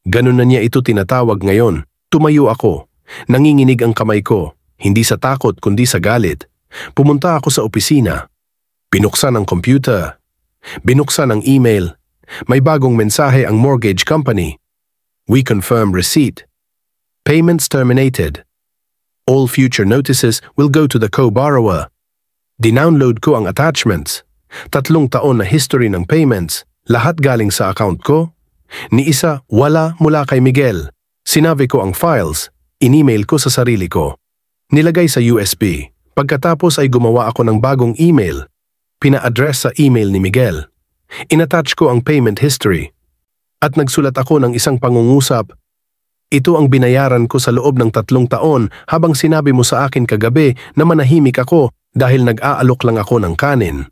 Ganun na niya ito tinatawag ngayon. Tumayo ako. Nanginginig ang kamay ko. Hindi sa takot kundi sa galit. Pumunta ako sa opisina. Binuksan ang computer. Binuksan ang email. May bagong mensahe ang mortgage company. We confirm receipt. Payments terminated. All future notices will go to the co-borrower. Dinownload ko ang attachments. 3 taon na history ng payments. Lahat galing sa account ko. Ni isa, wala mula kay Miguel. Sinave ko ang files. In-email ko sa sarili ko. Nilagay sa USB. Pagkatapos ay gumawa ako ng bagong email. Pina-address sa email ni Miguel. Inattach ko ang payment history. At nagsulat ako ng isang pangungusap. Ito ang binayaran ko sa loob ng 3 taon habang sinabi mo sa akin kagabi na manahimik ako dahil nag-aalok lang ako ng kanin.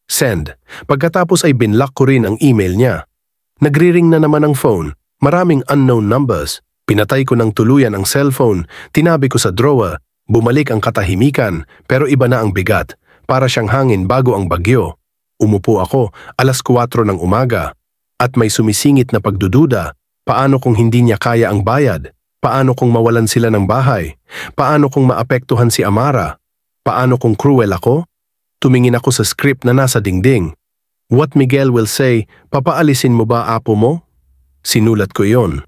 Send. Pagkatapos ay binlock ko rin ang email niya. Nagri-ring na naman ang phone. Maraming unknown numbers. Pinatay ko ng tuluyan ang cellphone. Tinabi ko sa drawer. Bumalik ang katahimikan pero iba na ang bigat. Para siyang hangin bago ang bagyo. Umupo ako 4:00 ng umaga. At may sumisingit na pagdududa. Paano kung hindi niya kaya ang bayad? Paano kung mawalan sila ng bahay? Paano kung maapektuhan si Amara? Paano kung cruel ako? Tumingin ako sa script na nasa dingding. What Miguel will say, papaalisin mo ba apo mo? Sinulat ko yon.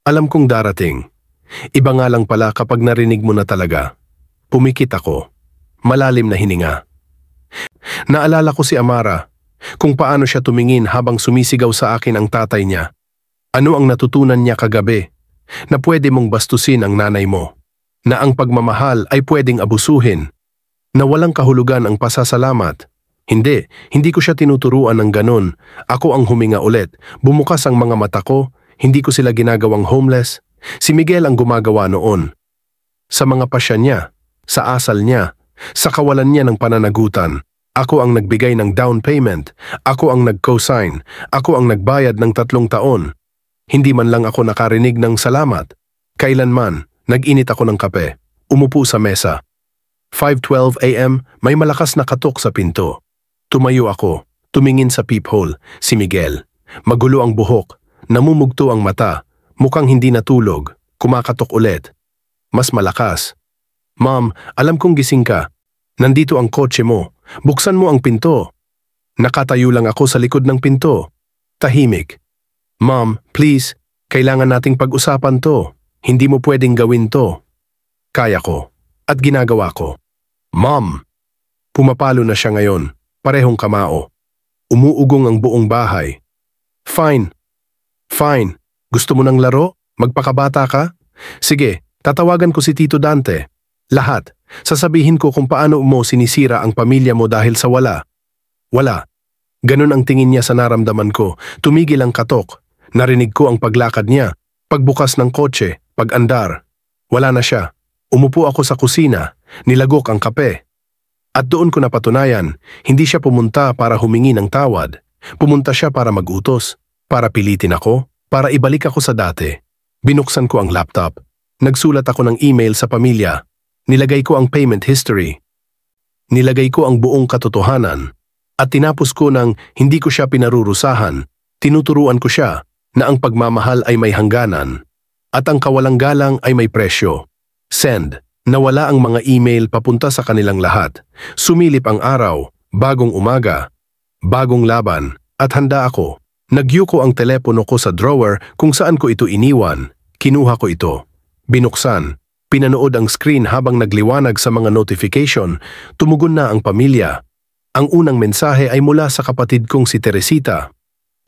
Alam kong darating. Iba nga lang pala kapag narinig mo na talaga. Pumikit ako. Malalim na hininga. Naalala ko si Amara, kung paano siya tumingin habang sumisigaw sa akin ang tatay niya. Ano ang natutunan niya kagabi? Na pwede mong bastusin ang nanay mo. Na ang pagmamahal ay pwedeng abusuhin. Na walang kahulugan ang pasasalamat. Hindi ko siya tinuturuan ng ganun. Ako ang huminga ulit. Bumukas ang mga mata ko. Hindi ko sila ginagawang homeless. Si Miguel ang gumagawa noon. Sa mga pasya niya, sa asal niya, sa kawalan niya ng pananagutan. Ako ang nagbigay ng down payment. Ako ang nag-cosign. Ako ang nagbayad ng 3 taon. Hindi man lang ako nakarinig ng salamat. Kailanman, nag-init ako ng kape. Umupo sa mesa. 5:12 a.m., may malakas na katok sa pinto. Tumayo ako, tumingin sa peephole, si Miguel. Magulo ang buhok, namumugto ang mata, mukhang hindi natulog, kumakatok ulit. Mas malakas. Ma'am, alam kong gising ka. Nandito ang kotse mo. Buksan mo ang pinto. Nakatayo lang ako sa likod ng pinto. Tahimik. Ma'am, please, kailangan nating pag-usapan to. Hindi mo pwedeng gawin to. Kaya ko. At ginagawa ko. Ma'am! Pumapalo na siya ngayon. Parehong kamao. Umuugong ang buong bahay. Fine. Fine. Gusto mo ng laro? Magpakabata ka? Sige, tatawagan ko si Tito Dante. Lahat. Sasabihin ko kung paano mo sinisira ang pamilya mo dahil sa wala. Wala. Ganun ang tingin niya sa naramdaman ko. Tumigil ang katok. Narinig ko ang paglakad niya. Pagbukas ng kotse. Pag-andar. Wala na siya. Umupo ako sa kusina. Nilagok ang kape. At doon ko napatunayan, hindi siya pumunta para humingi ng tawad. Pumunta siya para mag-utos. Para pilitin ako. Para ibalik ako sa dati. Binuksan ko ang laptop. Nagsulat ako ng email sa pamilya. Nilagay ko ang payment history. Nilagay ko ang buong katotohanan. At tinapos ko ng hindi ko siya pinarurusahan. Tinuturuan ko siya na ang pagmamahal ay may hangganan. At ang kawalang galang ay may presyo. Send. Nawala ang mga email papunta sa kanilang lahat. Sumilip ang araw, bagong umaga, bagong laban, at handa ako. Nagyuko ang telepono ko sa drawer kung saan ko ito iniwan. Kinuha ko ito. Binuksan. Pinanood ang screen habang nagliwanag sa mga notification. Tumugon na ang pamilya. Ang unang mensahe ay mula sa kapatid kong si Teresita.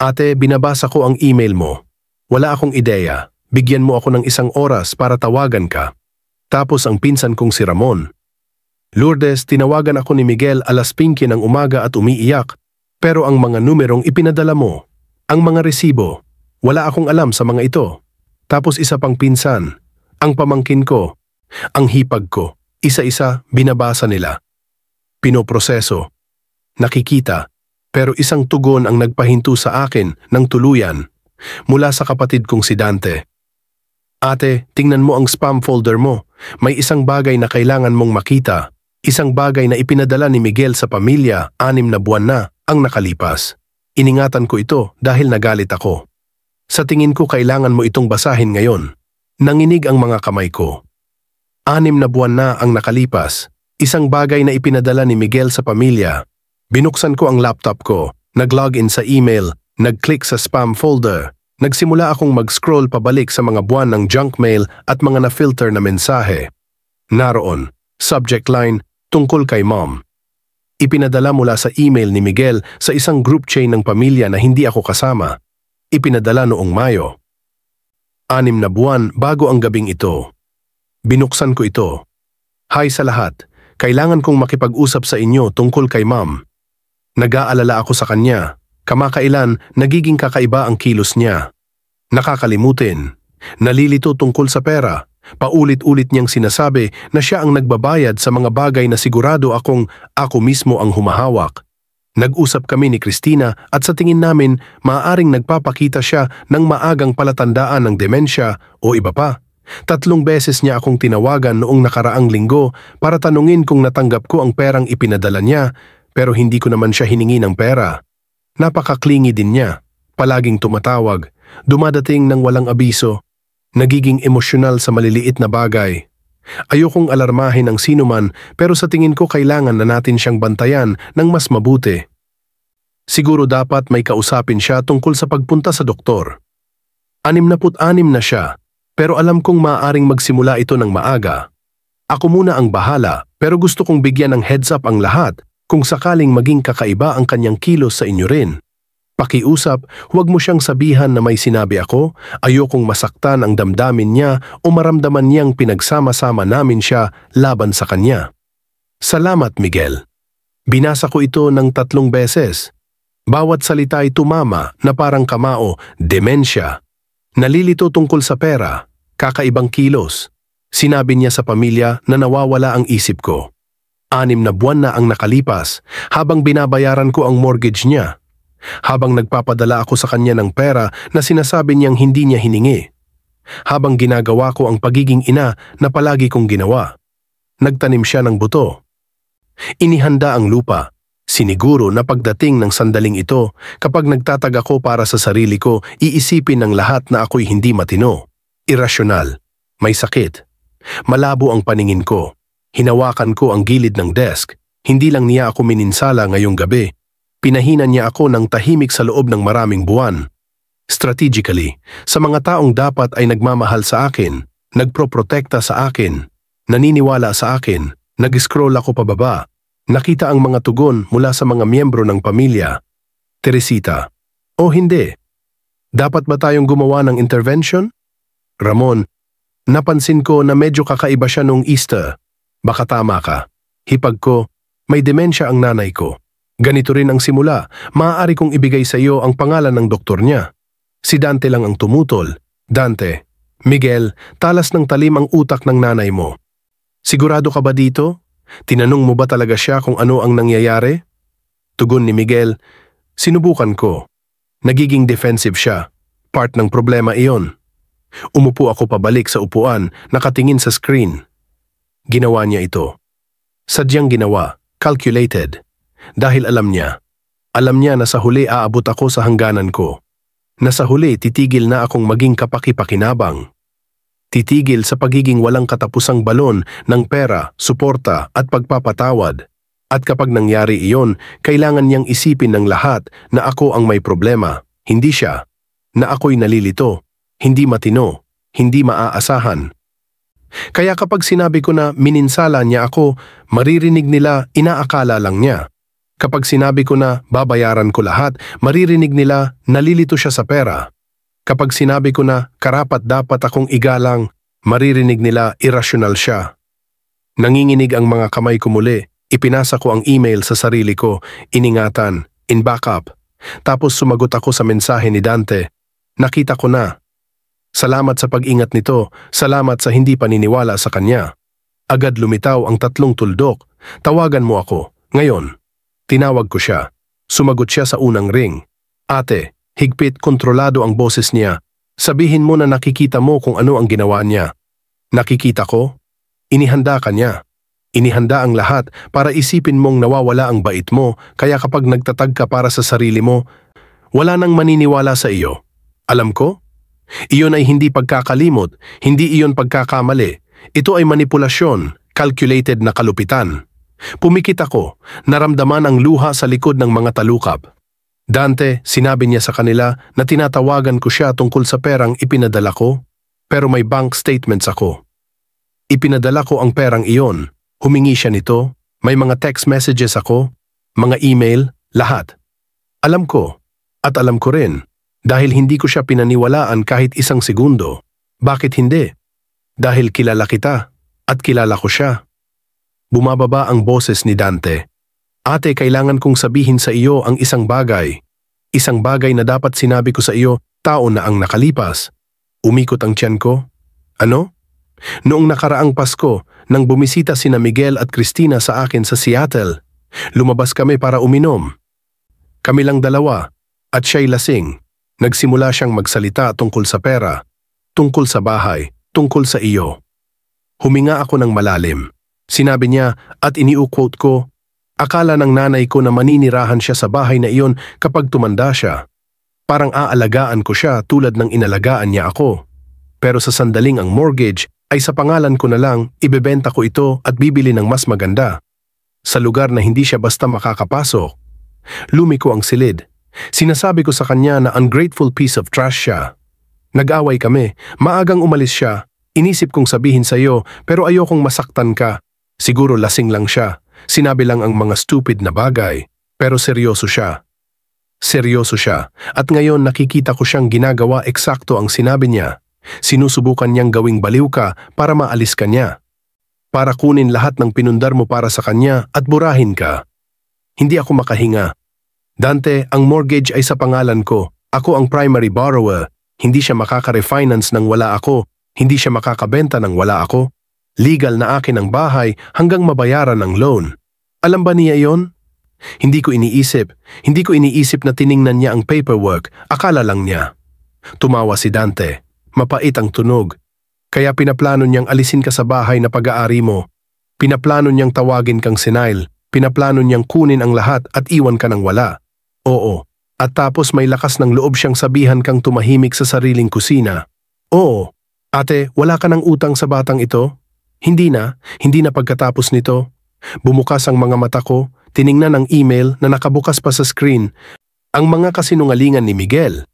Ate, binabasa ko ang email mo. Wala akong ideya. Bigyan mo ako ng 1 oras para tawagan ka. Tapos ang pinsan kong si Ramon. Lourdes, tinawagan ako ni Miguel alas 5 ng umaga at umiiyak. Pero ang mga numerong ipinadala mo, ang mga resibo, wala akong alam sa mga ito. Tapos isa pang pinsan, ang pamangkin ko, ang hipag ko, isa-isa binabasa nila. Pinoproseso. Nakikita, pero isang tugon ang nagpahinto sa akin ng tuluyan mula sa kapatid kong si Dante. Ate, tingnan mo ang spam folder mo. May isang bagay na kailangan mong makita. Isang bagay na ipinadala ni Miguel sa pamilya 6 na buwan na ang nakalipas. Iningatan ko ito dahil nagalit ako. Sa tingin ko kailangan mo itong basahin ngayon. Nanginig ang mga kamay ko. 6 na buwan na ang nakalipas. Isang bagay na ipinadala ni Miguel sa pamilya. Binuksan ko ang laptop ko. Nag-login sa email. Nag-click sa spam folder. Nagsimula akong mag-scroll pabalik sa mga buwan ng junk mail at mga na-filter na mensahe. Naroon, subject line, tungkol kay mom. Ipinadala mula sa email ni Miguel sa isang group chain ng pamilya na hindi ako kasama. Ipinadala noong Mayo. 6 na buwan bago ang gabing ito. Binuksan ko ito. Hi sa lahat, kailangan kong makipag-usap sa inyo tungkol kay mom. Nag-aalala ako sa kanya. Kamakailan, nagiging kakaiba ang kilos niya. Nakakalimutin. Nalilito tungkol sa pera. Paulit-ulit niyang sinasabi na siya ang nagbabayad sa mga bagay na sigurado ako mismo ang humahawak. Nag-usap kami ni Christina at sa tingin namin maaaring nagpapakita siya ng maagang palatandaan ng demensya o iba pa. 3 beses niya akong tinawagan noong nakaraang linggo para tanungin kung natanggap ko ang perang ipinadala niya, pero hindi ko naman siya hiningi ng pera. Napakaklingi din niya. Palaging tumatawag, dumadating ng walang abiso, nagiging emosyonal sa maliliit na bagay. Ayokong alarmahin ang sinuman pero sa tingin ko kailangan na natin siyang bantayan ng mas mabuti. Siguro dapat may kausapin siya tungkol sa pagpunta sa doktor. 66 na siya, pero alam kong maaaring magsimula ito ng maaga. Ako muna ang bahala, pero gusto kong bigyan ng heads up ang lahat kung sakaling maging kakaiba ang kanyang kilos sa inyo rin. Pakiusap, huwag mo siyang sabihan na may sinabi ako, ayokong masaktan ang damdamin niya o maramdaman niyang pinagsama-sama namin siya laban sa kanya. Salamat, Miguel. Binasa ko ito ng 3 beses. Bawat salita ay tumama na parang kamao, demensya. Nalilito tungkol sa pera, kakaibang kilos. Sinabi niya sa pamilya na nawawala ang isip ko. 6 na buwan na ang nakalipas habang binabayaran ko ang mortgage niya. Habang nagpapadala ako sa kanya ng pera na sinasabi niyang hindi niya hiningi. Habang ginagawa ko ang pagiging ina na palagi kong ginawa. Nagtanim siya ng buto. Inihanda ang lupa. Siniguro na pagdating ng sandaling ito, kapag nagtatag ako para sa sarili ko, iisipin ng lahat na ako'y hindi matino. Irasyonal. May sakit. Malabo ang paningin ko. Hinawakan ko ang gilid ng desk. Hindi lang niya ako mininsala ngayong gabi. Pinahinan niya ako ng tahimik sa loob ng maraming buwan. Strategically, sa mga taong dapat ay nagmamahal sa akin, nagproprotekta sa akin, naniniwala sa akin, nag-scroll ako pababa. Nakita ang mga tugon mula sa mga miyembro ng pamilya. Teresita, o hindi? Dapat ba tayong gumawa ng intervention? Ramon, napansin ko na medyo kakaiba siya nung Easter. Baka tama ka. Hipag ko, may demensya ang nanay ko. Ganito rin ang simula, maaari kong ibigay sa iyo ang pangalan ng doktor niya. Si Dante lang ang tumutol. Dante, Miguel, talas ng talim ang utak ng nanay mo. Sigurado ka ba dito? Tinanong mo ba talaga siya kung ano ang nangyayari? Tugon ni Miguel, sinubukan ko. Nagiging defensive siya. Part ng problema iyon. Umupo ako pabalik sa upuan, nakatingin sa screen. Ginawa niya ito. Sadyang ginawa, calculated. Dahil alam niya na sa huli aabot ako sa hangganan ko. Na sa huli titigil na akong maging kapaki-pakinabang. Titigil sa pagiging walang katapusang balon ng pera, suporta at pagpapatawad. At kapag nangyari iyon, kailangan niyang isipin ng lahat na ako ang may problema, hindi siya. Na ako'y nalilito, hindi matino, hindi maaasahan. Kaya kapag sinabi ko na mininsala niya ako, maririnig nila inaakala lang niya. Kapag sinabi ko na babayaran ko lahat, maririnig nila nalilito siya sa pera. Kapag sinabi ko na karapat-dapat akong igalang, maririnig nila irasyonal siya. Nanginginig ang mga kamay ko muli, ipinasa ko ang email sa sarili ko, iningatan, in backup. Tapos sumagot ako sa mensahe ni Dante. Nakita ko na. Salamat sa pag-ingat nito, salamat sa hindi paniniwala sa kanya. Agad lumitaw ang 3 tuldok, tawagan mo ako, ngayon. Tinawag ko siya. Sumagot siya sa unang ring. Ate, higpit kontrolado ang boses niya. Sabihin mo na nakikita mo kung ano ang ginawa niya. Nakikita ko? Inihanda ka niya. Inihanda ang lahat para isipin mong nawawala ang bait mo, kaya kapag nagtatag ka para sa sarili mo, wala nang maniniwala sa iyo. Alam ko? Iyon ay hindi pagkakalimot, hindi iyon pagkakamali. Ito ay manipulasyon, calculated na kalupitan. Pumikit ako, naramdaman ang luha sa likod ng mga talukap. Dante, sinabi niya sa kanila na tinatawagan ko siya tungkol sa perang ipinadala ko, pero may bank statements ako. Ipinadala ko ang perang iyon, humingi siya nito, may mga text messages ako, mga email, lahat. Alam ko, at alam ko rin, dahil hindi ko siya pinaniwalaan kahit 1 segundo. Bakit hindi? Dahil kilala kita, at kilala ko siya. Bumababa ang boses ni Dante. Ate, kailangan kong sabihin sa iyo ang isang bagay. Isang bagay na dapat sinabi ko sa iyo, taon na ang nakalipas. Umikot ang tiyan ko. Ano? Noong nakaraang Pasko, nang bumisita sina Miguel at Christina sa akin sa Seattle, lumabas kami para uminom. Kami lang dalawa, at siya'y lasing. Nagsimula siyang magsalita tungkol sa pera, tungkol sa bahay, tungkol sa iyo. Huminga ako ng malalim. Sinabi niya at iniuquote ko, akala ng nanay ko na maninirahan siya sa bahay na iyon kapag tumanda siya. Parang aalagaan ko siya tulad ng inalagaan niya ako. Pero sa sandaling ang mortgage ay sa pangalan ko na lang, ibebenta ko ito at bibili ng mas maganda. Sa lugar na hindi siya basta makakapasok. Lumiko ang silid. Sinasabi ko sa kanya na ungrateful piece of trash siya. Nag-away kami, maagang umalis siya. Inisip kong sabihin sa'yo pero ayokong masaktan ka. Siguro lasing lang siya. Sinabi lang ang mga stupid na bagay. Pero seryoso siya. Seryoso siya. At ngayon nakikita ko siyang ginagawa eksakto ang sinabi niya. Sinusubukan niyang gawing baliw ka para maalis ka niya. Para kunin lahat ng pinundar mo para sa kanya at burahin ka. Hindi ako makahinga. Dante, ang mortgage ay sa pangalan ko. Ako ang primary borrower. Hindi siya makaka-refinance nang wala ako. Hindi siya makakabenta nang wala ako. Legal na akin ang bahay hanggang mabayaran ang loan. Alam ba niya yon? Hindi ko iniisip na tiningnan niya ang paperwork. Akala lang niya. Tumawa si Dante. Mapait ang tunog. Kaya pinaplano niyang alisin ka sa bahay na pag-aari mo. Pinaplano niyang tawagin kang senile. Pinaplano niyang kunin ang lahat at iwan ka ng wala. Oo. At tapos may lakas ng loob siyang sabihan kang tumahimik sa sariling kusina. Oo. Ate, wala ka ng utang sa batang ito? Hindi na pagkatapos nito. Bumukas ang mga mata ko, tiningnan ang email na nakabukas pa sa screen. Ang mga kasinungalingan ni Miguel.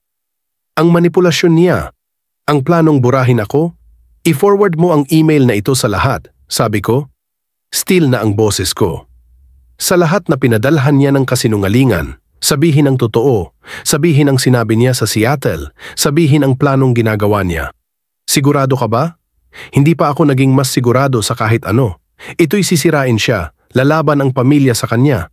Ang manipulasyon niya. Ang planong burahin ako. I-forward mo ang email na ito sa lahat, sabi ko. Still na ang boses ko. Sa lahat na pinadalhan niya ng kasinungalingan. Sabihin ang totoo. Sabihin ang sinabi niya sa Seattle. Sabihin ang planong ginagawa niya. Sigurado ka ba? Hindi pa ako naging mas sigurado sa kahit ano. Ito'y sisirain siya, lalaban ang pamilya sa kanya.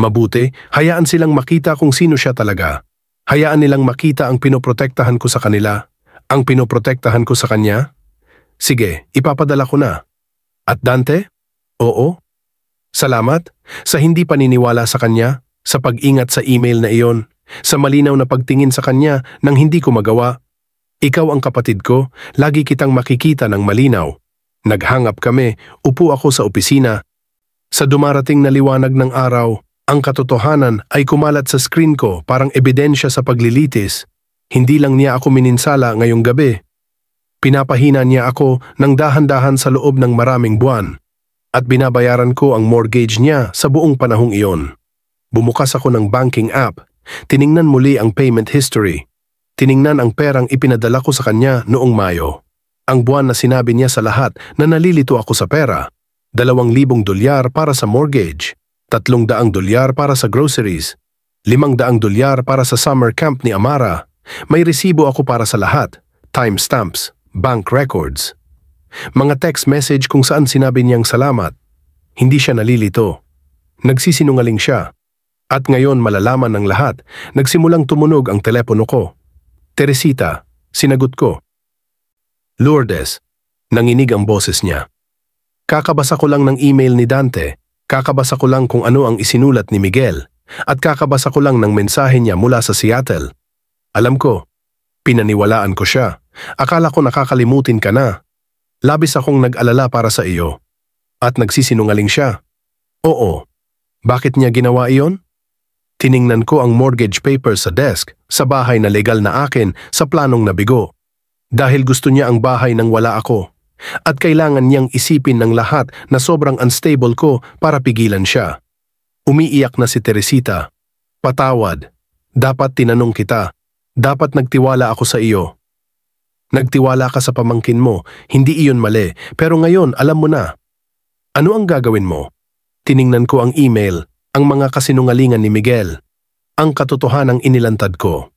Mabuti, hayaan silang makita kung sino siya talaga. Hayaan nilang makita ang pinoprotektahan ko sa kanila. Ang pinoprotektahan ko sa kanya? Sige, ipapadala ko na. At Dante? Oo. Salamat sa hindi paniniwala sa kanya, sa pag-ingat sa email na iyon, sa malinaw na pagtingin sa kanya nang hindi ko magawa. Ikaw ang kapatid ko, lagi kitang makikita ng malinaw. Naghangap kami, upo ako sa opisina. Sa dumarating na liwanag ng araw, ang katotohanan ay kumalat sa screen ko parang ebidensya sa paglilitis. Hindi lang niya ako mininsala ngayong gabi. Pinapahina niya ako ng dahan-dahan sa loob ng maraming buwan. At binabayaran ko ang mortgage niya sa buong panahong iyon. Bumukas ako ng banking app, tiningnan muli ang payment history. Tiningnan ang perang ipinadala ko sa kanya noong Mayo. Ang buwan na sinabi niya sa lahat na nalilito ako sa pera. $2,000 para sa mortgage, $300 para sa groceries, $500 para sa summer camp ni Amara. May resibo ako para sa lahat, timestamps, bank records. Mga text message kung saan sinabi niyang salamat. Hindi siya nalilito. Nagsisinungaling siya. At ngayon malalaman ng lahat, nagsimulang tumunog ang telepono ko. Teresita, sinagot ko. Lourdes, nanginig ang boses niya. Kakabasa ko lang ng email ni Dante, kakabasa ko lang kung ano ang isinulat ni Miguel, at kakabasa ko lang ng mensahe niya mula sa Seattle. Alam ko, pinaniwalaan ko siya. Akala ko nakakalimutin ka na. Labis akong nag-alala para sa iyo. At nagsisinungaling siya. Oo. Bakit niya ginawa iyon? Tiningnan ko ang mortgage papers sa desk, sa bahay na legal na akin, sa planong nabigo. Dahil gusto niya ang bahay nang wala ako. At kailangan niyang isipin ng lahat na sobrang unstable ko para pigilan siya. Umiiyak na si Teresita. Patawad. Dapat tinanong kita. Dapat nagtiwala ako sa iyo. Nagtiwala ka sa pamangkin mo, hindi iyon mali, pero ngayon alam mo na. Ano ang gagawin mo? Tiningnan ko ang email. Ang mga kasinungalingan ni Miguel, ang katotohanang inilantad ko.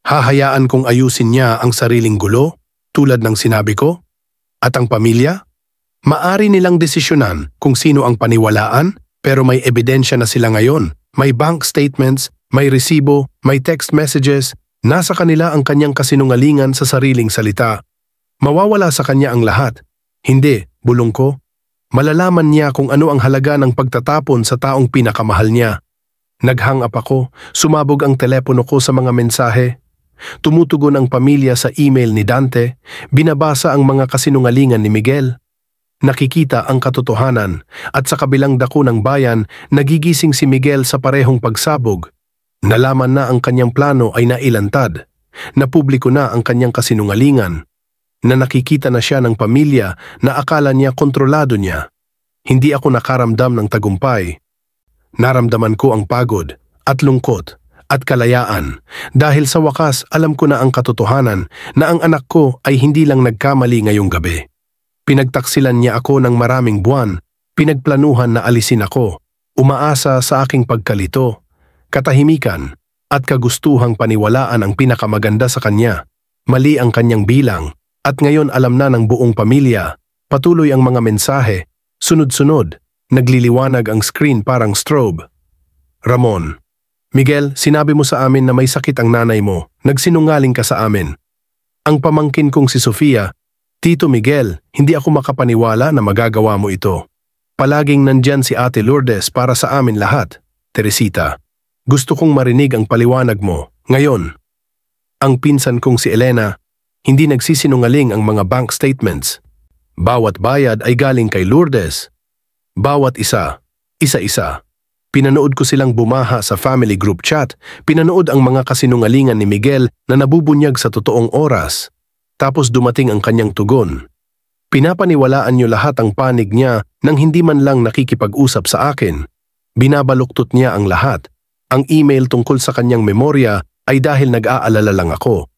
Hahayaan kong ayusin niya ang sariling gulo, tulad ng sinabi ko? At ang pamilya? Maari nilang desisyonan kung sino ang paniwalaan, pero may ebidensya na sila ngayon. May bank statements, may resibo, may text messages. Nasa kanila ang kanyang kasinungalingan sa sariling salita. Mawawala sa kanya ang lahat. Hindi, bulong ko. Malalaman niya kung ano ang halaga ng pagtatapon sa taong pinakamahal niya. Naghang up ako, sumabog ang telepono ko sa mga mensahe. Tumutugon ang pamilya sa email ni Dante, binabasa ang mga kasinungalingan ni Miguel. Nakikita ang katotohanan at sa kabilang dako ng bayan, nagigising si Miguel sa parehong pagsabog. Nalaman na ang kanyang plano ay nailantad. Napubliko na ang kanyang kasinungalingan. Na nakikita na siya ng pamilya na akala niya kontrolado niya. Hindi ako nakaramdam ng tagumpay. Naramdaman ko ang pagod at lungkot at kalayaan. Dahil sa wakas alam ko na ang katotohanan na ang anak ko ay hindi lang nagkamali ngayong gabi. Pinagtaksilan niya ako ng maraming buwan, pinagplanuhan na alisin ako, umaasa sa aking pagkalito, katahimikan, at kagustuhang paniwalaan ang pinakamaganda sa kanya. Mali ang kanyang bilang, at ngayon alam na ng buong pamilya. Patuloy ang mga mensahe, sunod-sunod, nagliliwanag ang screen parang strobe. Ramon, Miguel, sinabi mo sa amin na may sakit ang nanay mo, nagsinungaling ka sa amin. Ang pamangkin kong si Sofia, Tito Miguel, hindi ako makapaniwala na magagawa mo ito. Palaging nandyan si Ate Lourdes para sa amin lahat. Teresita, gusto kong marinig ang paliwanag mo, ngayon. Ang pinsan kong si Elena, hindi nagsisinungaling ang mga bank statements. Bawat bayad ay galing kay Lourdes. Bawat isa, isa-isa. Pinanood ko silang bumaha sa family group chat, pinanood ang mga kasinungalingan ni Miguel na nabubunyag sa totoong oras. Tapos dumating ang kanyang tugon. Pinapaniwalaan niyo lahat ang panig niya nang hindi man lang nakikipag-usap sa akin. Binabaluktot niya ang lahat. Ang email tungkol sa kanyang memorya ay dahil nag-aalala lang ako.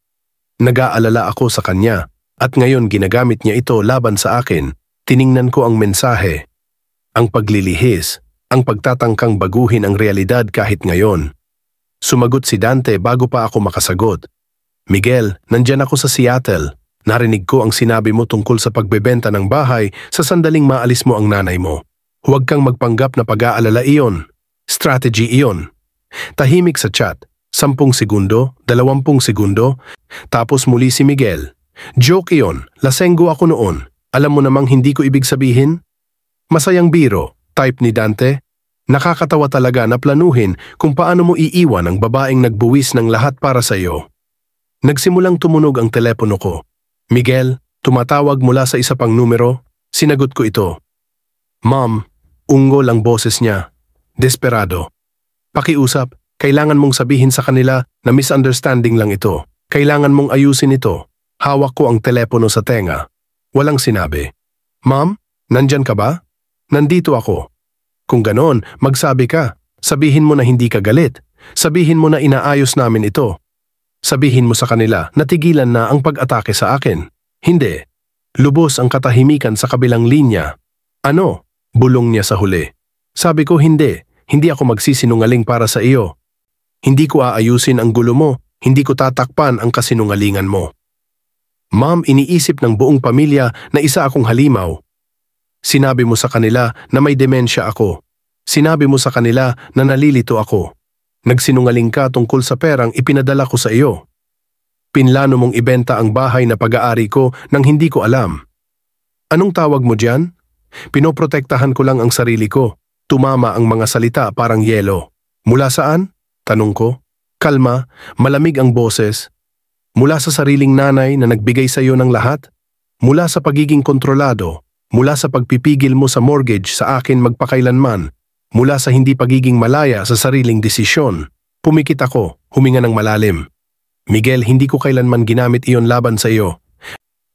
Nag-aalala ako sa kanya at ngayon ginagamit niya ito laban sa akin. Tiningnan ko ang mensahe. Ang paglilihis, ang pagtatangkang baguhin ang realidad kahit ngayon. Sumagot si Dante bago pa ako makasagot. Miguel, nandyan ako sa Seattle. Narinig ko ang sinabi mo tungkol sa pagbebenta ng bahay sa sandaling maalis mo ang nanay mo. Huwag kang magpanggap na pag-aalala iyon. Strategy iyon. Tahimik sa chat. 10 segundo, 20 segundo. Tapos muli si Miguel. Joke iyon. Lasenggo ako noon. Alam mo namang hindi ko ibig sabihin? Masayang biro. Type ni Dante. Nakakatawa talaga na planuhin kung paano mo iiwan ang babaeng nagbuwis ng lahat para sa iyo. Nagsimulang tumunog ang telepono ko. Miguel, tumatawag mula sa isa pang numero. Sinagot ko ito. Ma'am, ungol ang boses niya. Desperado. Pakiusap, kailangan mong sabihin sa kanila na misunderstanding lang ito. Kailangan mong ayusin ito. Hawak ko ang telepono sa tenga. Walang sinabi. Ma'am, nandyan ka ba? Nandito ako. Kung ganon, magsabi ka. Sabihin mo na hindi ka galit. Sabihin mo na inaayos namin ito. Sabihin mo sa kanila na tigilan na ang pag-atake sa akin. Hindi. Lubos ang katahimikan sa kabilang linya. Ano? Bulong niya sa huli. Sabi ko hindi. Hindi ako magsisinungaling para sa iyo. Hindi ko aayusin ang gulo mo. Hindi ko tatakpan ang kasinungalingan mo. Ma'am, iniisip ng buong pamilya na isa akong halimaw. Sinabi mo sa kanila na may demensya ako. Sinabi mo sa kanila na nalilito ako. Nagsinungaling ka tungkol sa perang ipinadala ko sa iyo. Pinlano mong ibenta ang bahay na pag-aari ko nang hindi ko alam. Anong tawag mo diyan? Pinoprotektahan ko lang ang sarili ko. Tumama ang mga salita parang yelo. Mula saan? Tanong ko. Kalma, malamig ang boses. Mula sa sariling nanay na nagbigay sa iyo ng lahat? Mula sa pagiging kontrolado? Mula sa pagpipigil mo sa mortgage sa akin magpakailanman? Mula sa hindi pagiging malaya sa sariling desisyon? Pumikit ako, huminga ng malalim. Miguel, hindi ko kailanman ginamit iyon laban sa iyo.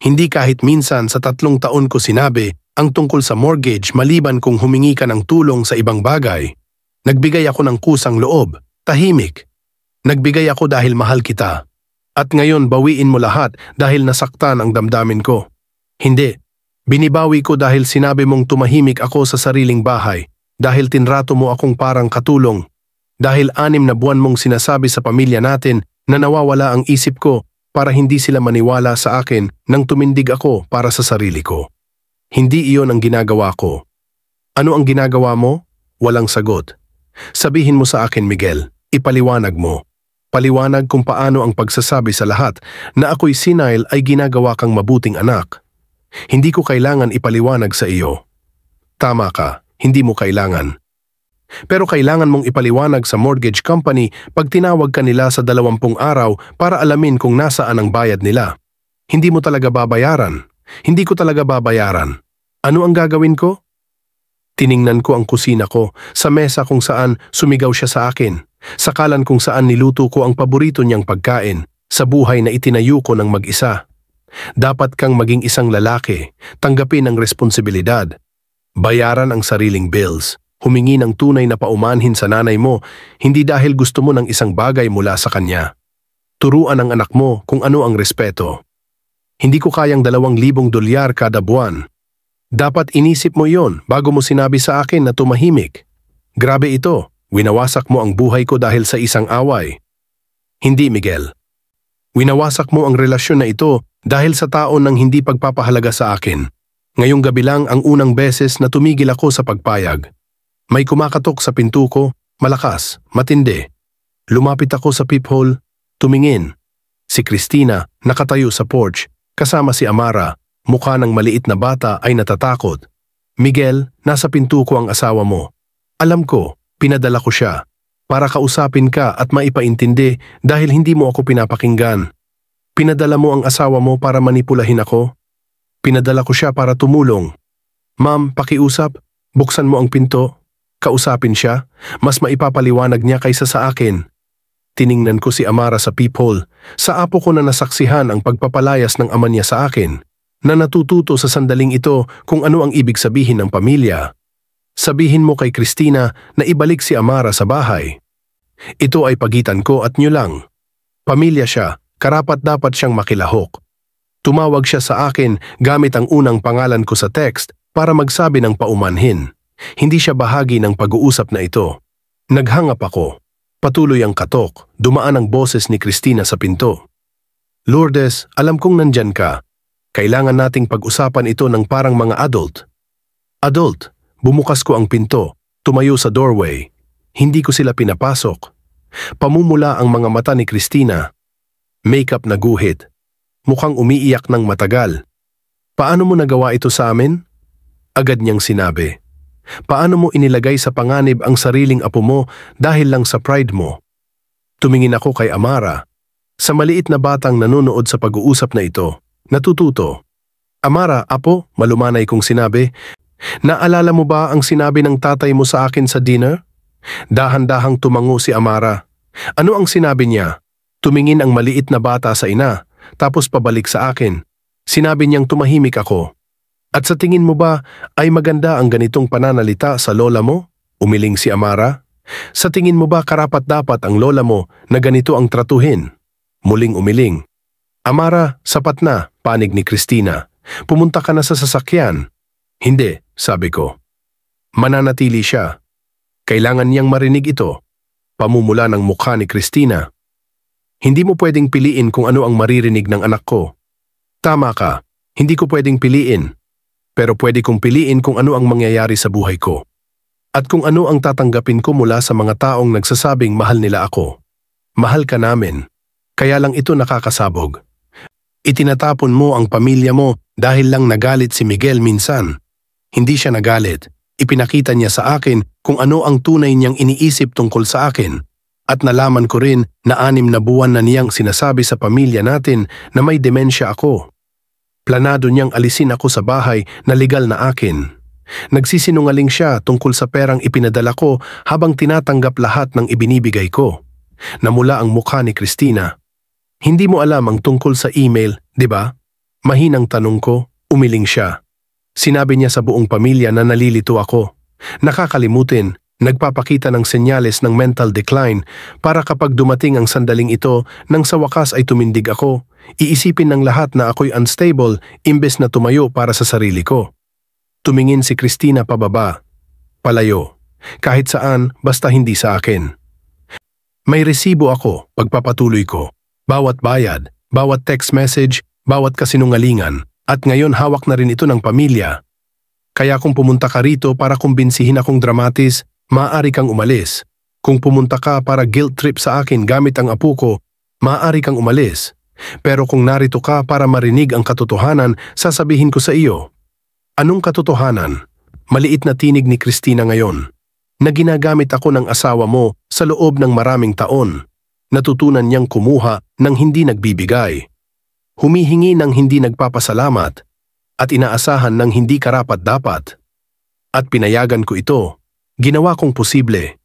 Hindi kahit minsan sa 3 taon ko sinabi ang tungkol sa mortgage maliban kung humingi ka ng tulong sa ibang bagay. Nagbigay ako ng kusang loob, tahimik. Nagbigay ako dahil mahal kita. At ngayon bawiin mo lahat dahil nasaktan ang damdamin ko. Hindi. Binibawi ko dahil sinabi mong tumahimik ako sa sariling bahay. Dahil tinrato mo akong parang katulong. Dahil 6 na buwan mong sinasabi sa pamilya natin na nawawala ang isip ko para hindi sila maniwala sa akin nang tumindig ako para sa sarili ko. Hindi iyon ang ginagawa ko. Ano ang ginagawa mo? Walang sagot. Sabihin mo sa akin, Miguel. Ipaliwanag mo. Paliwanag kung paano ang pagsasabi sa lahat na ako'y senile ay ginagawa kang mabuting anak. Hindi ko kailangan ipaliwanag sa iyo. Tama ka. Hindi mo kailangan. Pero kailangan mong ipaliwanag sa mortgage company pag tinawag ka nila sa 20 araw para alamin kung nasaan ang bayad nila. Hindi mo talaga babayaran. Hindi ko talaga babayaran. Ano ang gagawin ko? Tiningnan ko ang kusina ko, sa mesa kung saan sumigaw siya sa akin, sa kalan kung saan niluto ko ang paborito niyang pagkain, sa buhay na itinayo ko ng mag-isa. Dapat kang maging isang lalaki, tanggapin ang responsibilidad. Bayaran ang sariling bills, Humingi ng tunay na paumanhin sa nanay mo, hindi dahil gusto mo ng isang bagay mula sa kanya. Turuan ang anak mo kung ano ang respeto. Hindi ko kayang $2,000 kada buwan. Dapat inisip mo yon bago mo sinabi sa akin na tumahimik. Grabe ito, winawasak mo ang buhay ko dahil sa isang away. Hindi, Miguel. Winawasak mo ang relasyon na ito dahil sa taon ng hindi pagpapahalaga sa akin. Ngayong gabi lang ang unang beses na tumigil ako sa pagpayag. May kumakatok sa pinto ko, malakas, matindi. Lumapit ako sa peephole, tumingin. Si Christina, nakatayo sa porch, kasama si Amara, mukha ng maliit na bata ay natatakot. Miguel, nasa pinto ko ang asawa mo. Alam ko, pinadala ko siya. Para kausapin ka at maipaintindi dahil hindi mo ako pinapakinggan. Pinadala mo ang asawa mo para manipulahin ako? Pinadala ko siya para tumulong. Ma'am, pakiusap, buksan mo ang pinto. Kausapin siya, mas maipapaliwanag niya kaysa sa akin. Tiningnan ko si Amara sa peephole. Sa apo ko na nasaksihan ang pagpapalayas ng ama niya sa akin, na natututo sa sandaling ito kung ano ang ibig sabihin ng pamilya. Sabihin mo kay Christina na ibalik si Amara sa bahay. Ito ay pagitan ko at niyo lang. Pamilya siya, karapat-dapat siyang makilahok. Tumawag siya sa akin gamit ang unang pangalan ko sa text para magsabi ng paumanhin. Hindi siya bahagi ng pag-uusap na ito. Naghangap ako. Patuloy ang katok. Dumaan ang boses ni Christina sa pinto. Lourdes, alam kong nandyan ka. Kailangan nating pag-usapan ito ng parang mga adult. Adult, bumukas ko ang pinto. Tumayo sa doorway. Hindi ko sila pinapasok. Pamumula ang mga mata ni Christina. Makeup na guhit. Mukhang umiiyak ng matagal. Paano mo nagawa ito sa amin? Agad niyang sinabi. Paano mo inilagay sa panganib ang sariling apo mo dahil lang sa pride mo? Tumingin ako kay Amara. Sa maliit na batang nanonood sa pag-uusap na ito, natututo. Amara, apo, malumanay kong sinabi, naalala mo ba ang sinabi ng tatay mo sa akin sa dinner? Dahan-dahang tumango si Amara. Ano ang sinabi niya? Tumingin ang maliit na bata sa ina, tapos pabalik sa akin. Sinabi niyang tumahimik ako. At sa tingin mo ba ay maganda ang ganitong pananalita sa lola mo? Umiling si Amara. Sa tingin mo ba karapat-dapat ang lola mo na ganito ang tratuhin? Muling umiling. Amara, sapat na, panig ni Christina. Pumunta ka na sa sasakyan. Hindi, sabi ko. Mananatili siya. Kailangan niyang marinig ito. Pamumula ng mukha ni Christina. Hindi mo pwedeng piliin kung ano ang maririnig ng anak ko. Tama ka, hindi ko pwedeng piliin. Pero pwede kong piliin kung ano ang mangyayari sa buhay ko. At kung ano ang tatanggapin ko mula sa mga taong nagsasabing mahal nila ako. Mahal ka namin. Kaya lang ito nakakasabog. Itinatapon mo ang pamilya mo dahil lang nagalit si Miguel minsan. Hindi siya nagalit. Ipinakita niya sa akin kung ano ang tunay niyang iniisip tungkol sa akin. At nalaman ko rin na 6 na buwan na niyang sinasabi sa pamilya natin na may demensya ako. Planado niyang alisin ako sa bahay na legal na akin. Nagsisinungaling siya tungkol sa perang ipinadala ko habang tinatanggap lahat ng ibinibigay ko. Namula ang mukha ni Christina. Hindi mo alam ang tungkol sa email, di ba? Mahinang tanong ko, umiling siya. Sinabi niya sa buong pamilya na nalilito ako. Nakakalimutin, nagpapakita ng senyales ng mental decline para kapag dumating ang sandaling ito nang sa wakas ay tumindig ako, iisipin ng lahat na ako'y unstable imbes na tumayo para sa sarili ko. Tumingin si Christina pababa. Palayo. Kahit saan, basta hindi sa akin. May resibo ako, pagpapatuloy ko. Bawat bayad, bawat text message, bawat kasinungalingan. At ngayon hawak na rin ito ng pamilya. Kaya kung pumunta ka rito para kumbinsihin akong dramatis, maaari kang umalis. Kung pumunta ka para guilt trip sa akin gamit ang apo ko, maaari kang umalis. Pero kung narito ka para marinig ang katotohanan, sasabihin ko sa iyo. Anong katotohanan? Maliit na tinig ni Christina ngayon. Na ginagamit ako ng asawa mo sa loob ng maraming taon. Natutunan niyang kumuha ng hindi nagbibigay. Humihingi ng hindi nagpapasalamat. At inaasahan ng hindi karapat-dapat. At pinayagan ko ito. Ginawa kong posible.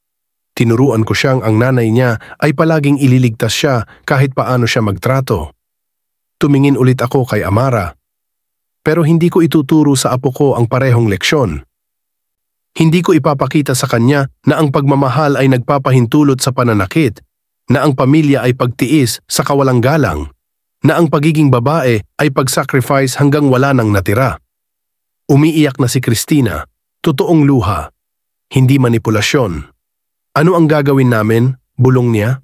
Tinuruan ko siyang ang nanay niya ay palaging ililigtas siya kahit paano siya magtrato. Tumingin ulit ako kay Amara. Pero hindi ko ituturo sa apo ko ang parehong leksyon. Hindi ko ipapakita sa kanya na ang pagmamahal ay nagpapahintulot sa pananakit, na ang pamilya ay pagtiis sa kawalang galang, na ang pagiging babae ay pag-sacrifice hanggang wala nang natira. Umiiyak na si Christina, totoong luha, hindi manipulasyon. Ano ang gagawin namin? Bulong niya.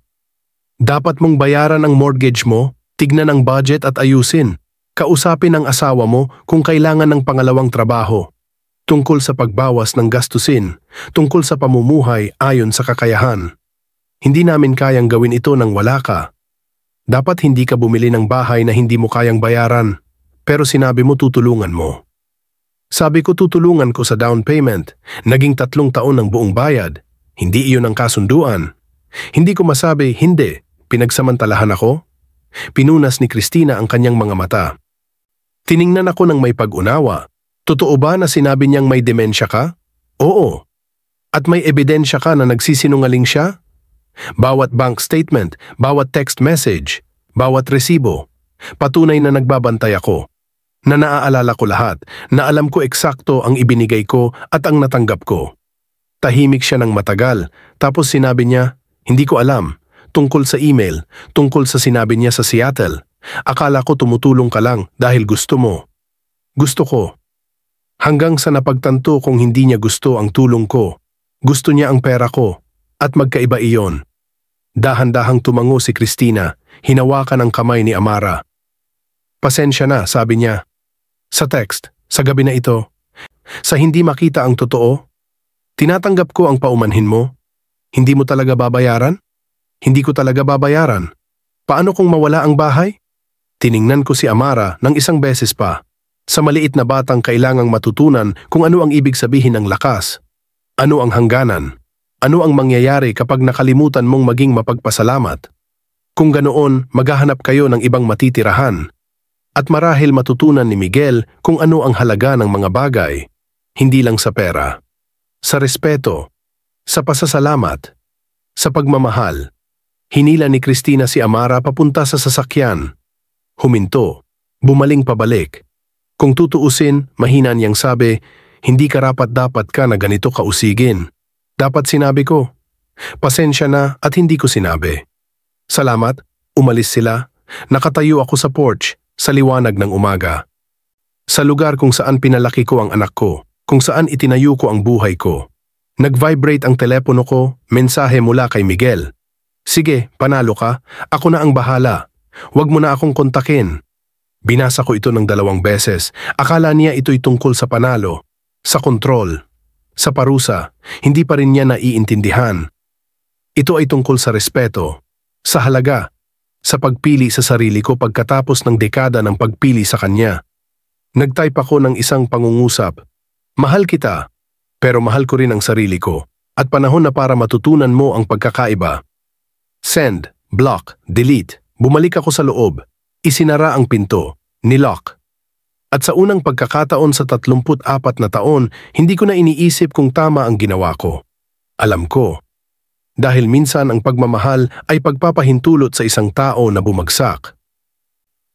Dapat mong bayaran ang mortgage mo, tignan ang budget at ayusin. Kausapin ang asawa mo kung kailangan ng pangalawang trabaho. Tungkol sa pagbawas ng gastusin, tungkol sa pamumuhay ayon sa kakayahan. Hindi namin kayang gawin ito nang wala ka. Dapat hindi ka bumili ng bahay na hindi mo kayang bayaran, pero sinabi mo tutulungan mo. Sabi ko tutulungan ko sa down payment, naging 3 taon ng buong bayad. Hindi iyon ang kasunduan. Hindi ko masabi, hindi, pinagsamantalahan ako. Pinunas ni Christina ang kanyang mga mata. Tiningnan ako ng may pag-unawa. Totoo ba na sinabi niyang may demensya ka? Oo. At may ebidensya ka na nagsisinungaling siya? Bawat bank statement, bawat text message, bawat resibo, patunay na nagbabantay ako. Na naaalala ko lahat, na alam ko eksakto ang ibinigay ko at ang natanggap ko. Tahimik siya ng matagal, tapos sinabi niya, hindi ko alam, tungkol sa email, tungkol sa sinabi niya sa Seattle. Akala ko tumutulong ka lang dahil gusto mo. Gusto ko. Hanggang sa napagtanto kung hindi niya gusto ang tulong ko, gusto niya ang pera ko, at magkaiba iyon. Dahan-dahang tumango si Christina, hinawakan ang kamay ni Amara. Pasensya na, sabi niya. Sa text, sa gabi na ito, sa hindi makita ang totoo, tinatanggap ko ang paumanhin mo. Hindi mo talaga babayaran? Hindi ko talaga babayaran. Paano kung mawala ang bahay? Tiningnan ko si Amara ng isang beses pa. Sa maliit na batang kailangang matutunan kung ano ang ibig sabihin ng lakas. Ano ang hangganan? Ano ang mangyayari kapag nakalimutan mong maging mapagpasalamat? Kung ganoon, maghahanap kayo ng ibang matitirahan. At marahil matutunan ni Miguel kung ano ang halaga ng mga bagay, hindi lang sa pera. Sa respeto, sa pasasalamat, sa pagmamahal. Hinila ni Christina si Amara papunta sa sasakyan. Huminto, bumaling pabalik. Kung tutuusin, mahina niyang sabi, hindi karapat-dapat ka na ganito kausigin. Dapat sinabi ko. Pasensya na at hindi ko sinabi. Salamat, umalis sila. Nakatayo ako sa porch, sa liwanag ng umaga. Sa lugar kung saan pinalaki ko ang anak ko, kung saan itinayo ko ang buhay ko. Nag-vibrate ang telepono ko, mensahe mula kay Miguel. Sige, panalo ka, ako na ang bahala. Huwag mo na akong kontakin. Binasa ko ito ng 2 beses. Akala niya ito'y tungkol sa panalo, sa kontrol, sa parusa. Hindi pa rin niya naiintindihan. Ito ay tungkol sa respeto, sa halaga, sa pagpili sa sarili ko pagkatapos ng dekada ng pagpili sa kanya. Nag-type ako ng isang pangungusap. Mahal kita, pero mahal ko rin ang sarili ko. At panahon na para matutunan mo ang pagkakaiba. Send, block, delete. Bumalik ako sa loob. Isinara ang pinto, nilock. At sa unang pagkakataon sa 34 na taon, hindi ko na iniisip kung tama ang ginawa ko. Alam ko. Dahil minsan ang pagmamahal ay pagpapahintulot sa isang tao na bumagsak.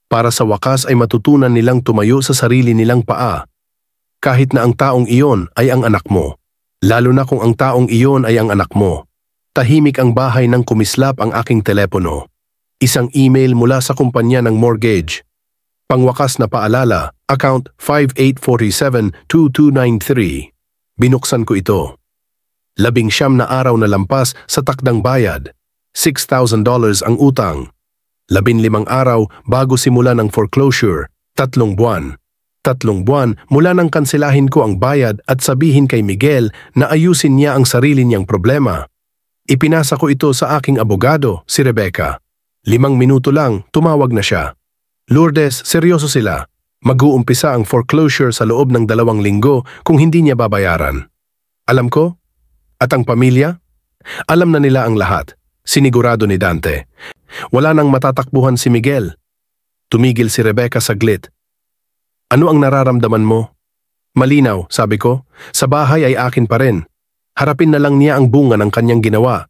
Para sa wakas ay matutunan nilang tumayo sa sarili nilang paa. Kahit na ang taong iyon ay ang anak mo. Lalo na kung ang taong iyon ay ang anak mo. Tahimik ang bahay nang kumislap ang aking telepono. Isang email mula sa kumpanya ng mortgage. Pangwakas na paalala, account 58472293. Binuksan ko ito. 19 na araw na lampas sa takdang bayad. $6,000 ang utang. 15 araw bago simula ng foreclosure. 3 buwan. 3 buwan mula nang kanselahin ko ang bayad at sabihin kay Miguel na ayusin niya ang sarili niyang problema. Ipinasa ko ito sa aking abogado, si Rebecca. 5 minuto lang, tumawag na siya. Lourdes, seryoso sila. Mag-uumpisa ang foreclosure sa loob ng 2 linggo kung hindi niya babayaran. Alam ko? At ang pamilya? Alam na nila ang lahat. Sinigurado ni Dante. Wala nang matatakbuhan si Miguel. Tumigil si Rebecca saglit. Ano ang nararamdaman mo? Malinaw, sabi ko. Sa bahay ay akin pa rin. Harapin na lang niya ang bunga ng kanyang ginawa.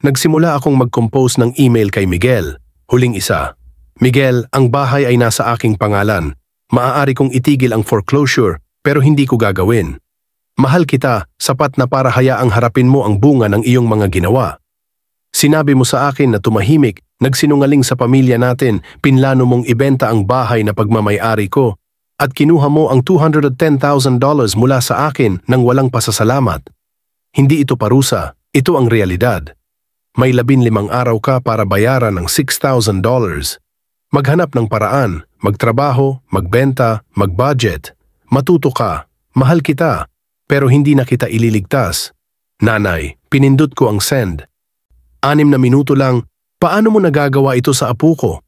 Nagsimula akong mag-compose ng email kay Miguel. Huling isa. Miguel, ang bahay ay nasa aking pangalan. Maaari kong itigil ang foreclosure pero hindi ko gagawin. Mahal kita, sapat na para hayaang harapin mo ang bunga ng iyong mga ginawa. Sinabi mo sa akin na tumahimik, nagsinungaling sa pamilya natin, pinlano mong ibenta ang bahay na pagmamay-ari ko, at kinuha mo ang $210,000 mula sa akin nang walang pasasalamat. Hindi ito parusa, ito ang realidad. May 15 araw ka para bayaran ng $6,000. Maghanap ng paraan, magtrabaho, magbenta, magbudget. Matuto ka, mahal kita, pero hindi na kita ililigtas. Nanay, pinindot ko ang send. 6 na minuto lang, paano mo nagagawa ito sa apo ko?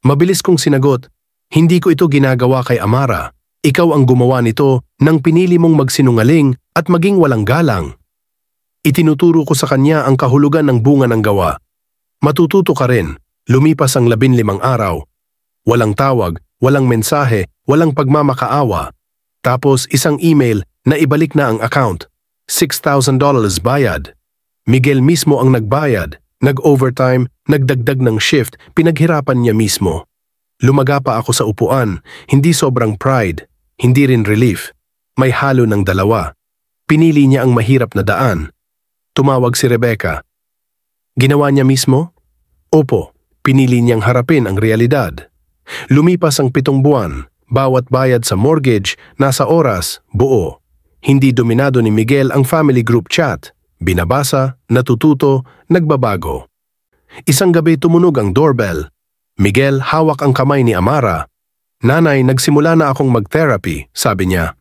Mabilis kong sinagot, hindi ko ito ginagawa kay Amara. Ikaw ang gumawa nito nang pinili mong magsinungaling at maging walang galang. Itinuturo ko sa kanya ang kahulugan ng bunga ng gawa. Matututo ka rin, lumipas ang 15 araw. Walang tawag, walang mensahe, walang pagmamakaawa. Tapos isang email na ibalik na ang account. $6,000 bayad. Miguel mismo ang nagbayad, nag-overtime, nagdagdag ng shift, pinaghirapan niya mismo. Lumaga pa ako sa upuan, hindi sobrang pride, hindi rin relief. May halo ng dalawa. Pinili niya ang mahirap na daan. Tumawag si Rebecca. Ginawa niya mismo? Opo, pinili niyang harapin ang realidad. Lumipas ang 7 buwan, bawat bayad sa mortgage, nasa oras, buo. Hindi dominado ni Miguel ang family group chat. Binabasa, natututo, nagbabago. Isang gabi tumunog ang doorbell. Miguel hawak ang kamay ni Amara. Nanay, nagsimula na akong mag-therapy, sabi niya.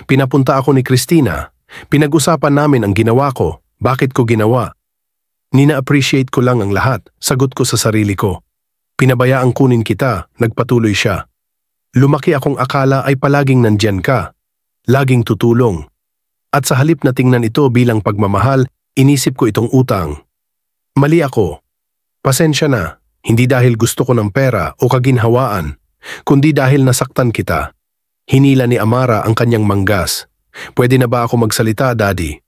Pinapunta ako ni Christina. Pinag-usapan namin ang ginawa ko, bakit ko ginawa. Nina-appreciate ko lang ang lahat, sagot ko sa sarili ko. Pinabayaang kunin kita, nagpatuloy siya. Lumaki akong akala ay palaging nandyan ka. Laging tutulong. At sa halip na tingnan ito bilang pagmamahal, inisip ko itong utang. Mali ako. Pasensya na, hindi dahil gusto ko ng pera o kaginhawaan, kundi dahil nasaktan kita. Hinila ni Amara ang kanyang manggas. Pwede na ba ako magsalita, Daddy?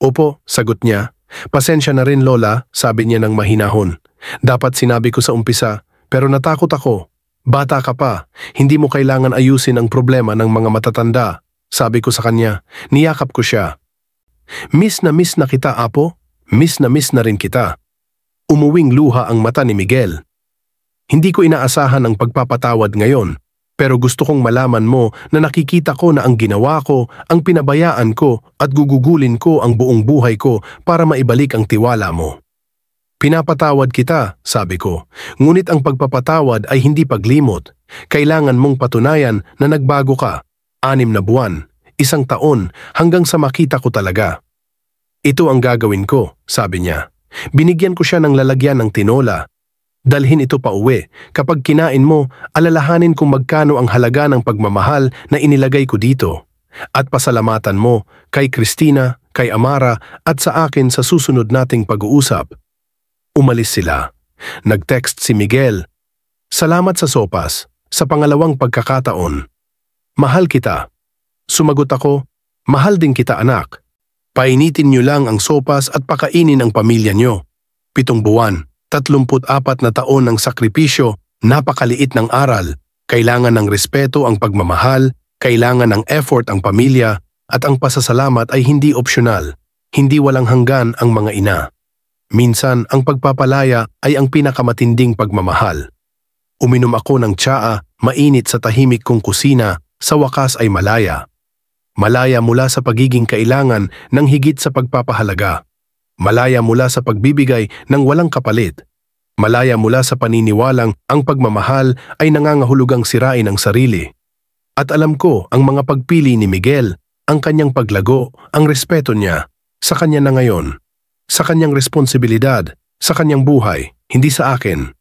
Opo, sagot niya. Pasensya na rin, Lola, sabi niya ng mahinahon. Dapat sinabi ko sa umpisa, pero natakot ako. Bata ka pa, hindi mo kailangan ayusin ang problema ng mga matatanda. Sabi ko sa kanya, niyakap ko siya. Miss na kita, Apo. Miss na rin kita. Umuwing luha ang mata ni Miguel. Hindi ko inaasahan ang pagpapatawad ngayon, pero gusto kong malaman mo na nakikita ko na ang ginawa ko, ang pinabayaan ko at gugugulin ko ang buong buhay ko para maibalik ang tiwala mo. Pinapatawad kita, sabi ko, ngunit ang pagpapatawad ay hindi paglimot. Kailangan mong patunayan na nagbago ka. 6 na buwan, 1 taon, hanggang sa makita ko talaga. Ito ang gagawin ko, sabi niya. Binigyan ko siya ng lalagyan ng tinola. Dalhin ito pa uwi. Kapag kinain mo, alalahanin kung magkano ang halaga ng pagmamahal na inilagay ko dito. At pasalamatan mo kay Christina, kay Amara at sa akin sa susunod nating pag-uusap. Umalis sila. Nag-text si Miguel. Salamat sa sopas, sa pangalawang pagkakataon. Mahal kita. Sumagot ako, mahal din kita, anak. Painitin niyo lang ang sopas at pakainin ang pamilya niyo. 7 buwan, 34 na taon ng sakripisyo, napakaliit ng aral. Kailangan ng respeto ang pagmamahal, kailangan ng effort ang pamilya, at ang pasasalamat ay hindi opsyonal. Hindi walang hanggan ang mga ina. Minsan, ang pagpapalaya ay ang pinakamatinding pagmamahal. Uminom ako ng tsaa, mainit sa tahimik kong kusina, sa wakas ay malaya. Malaya mula sa pagiging kailangan ng higit sa pagpapahalaga. Malaya mula sa pagbibigay ng walang kapalit. Malaya mula sa paniniwalang ang pagmamahal ay nangangahulugang sirain ang sarili. At alam ko ang mga pagpili ni Miguel, ang kanyang paglago, ang respeto niya, sa kanya na ngayon. Sa kanyang responsibilidad, sa kanyang buhay, hindi sa akin.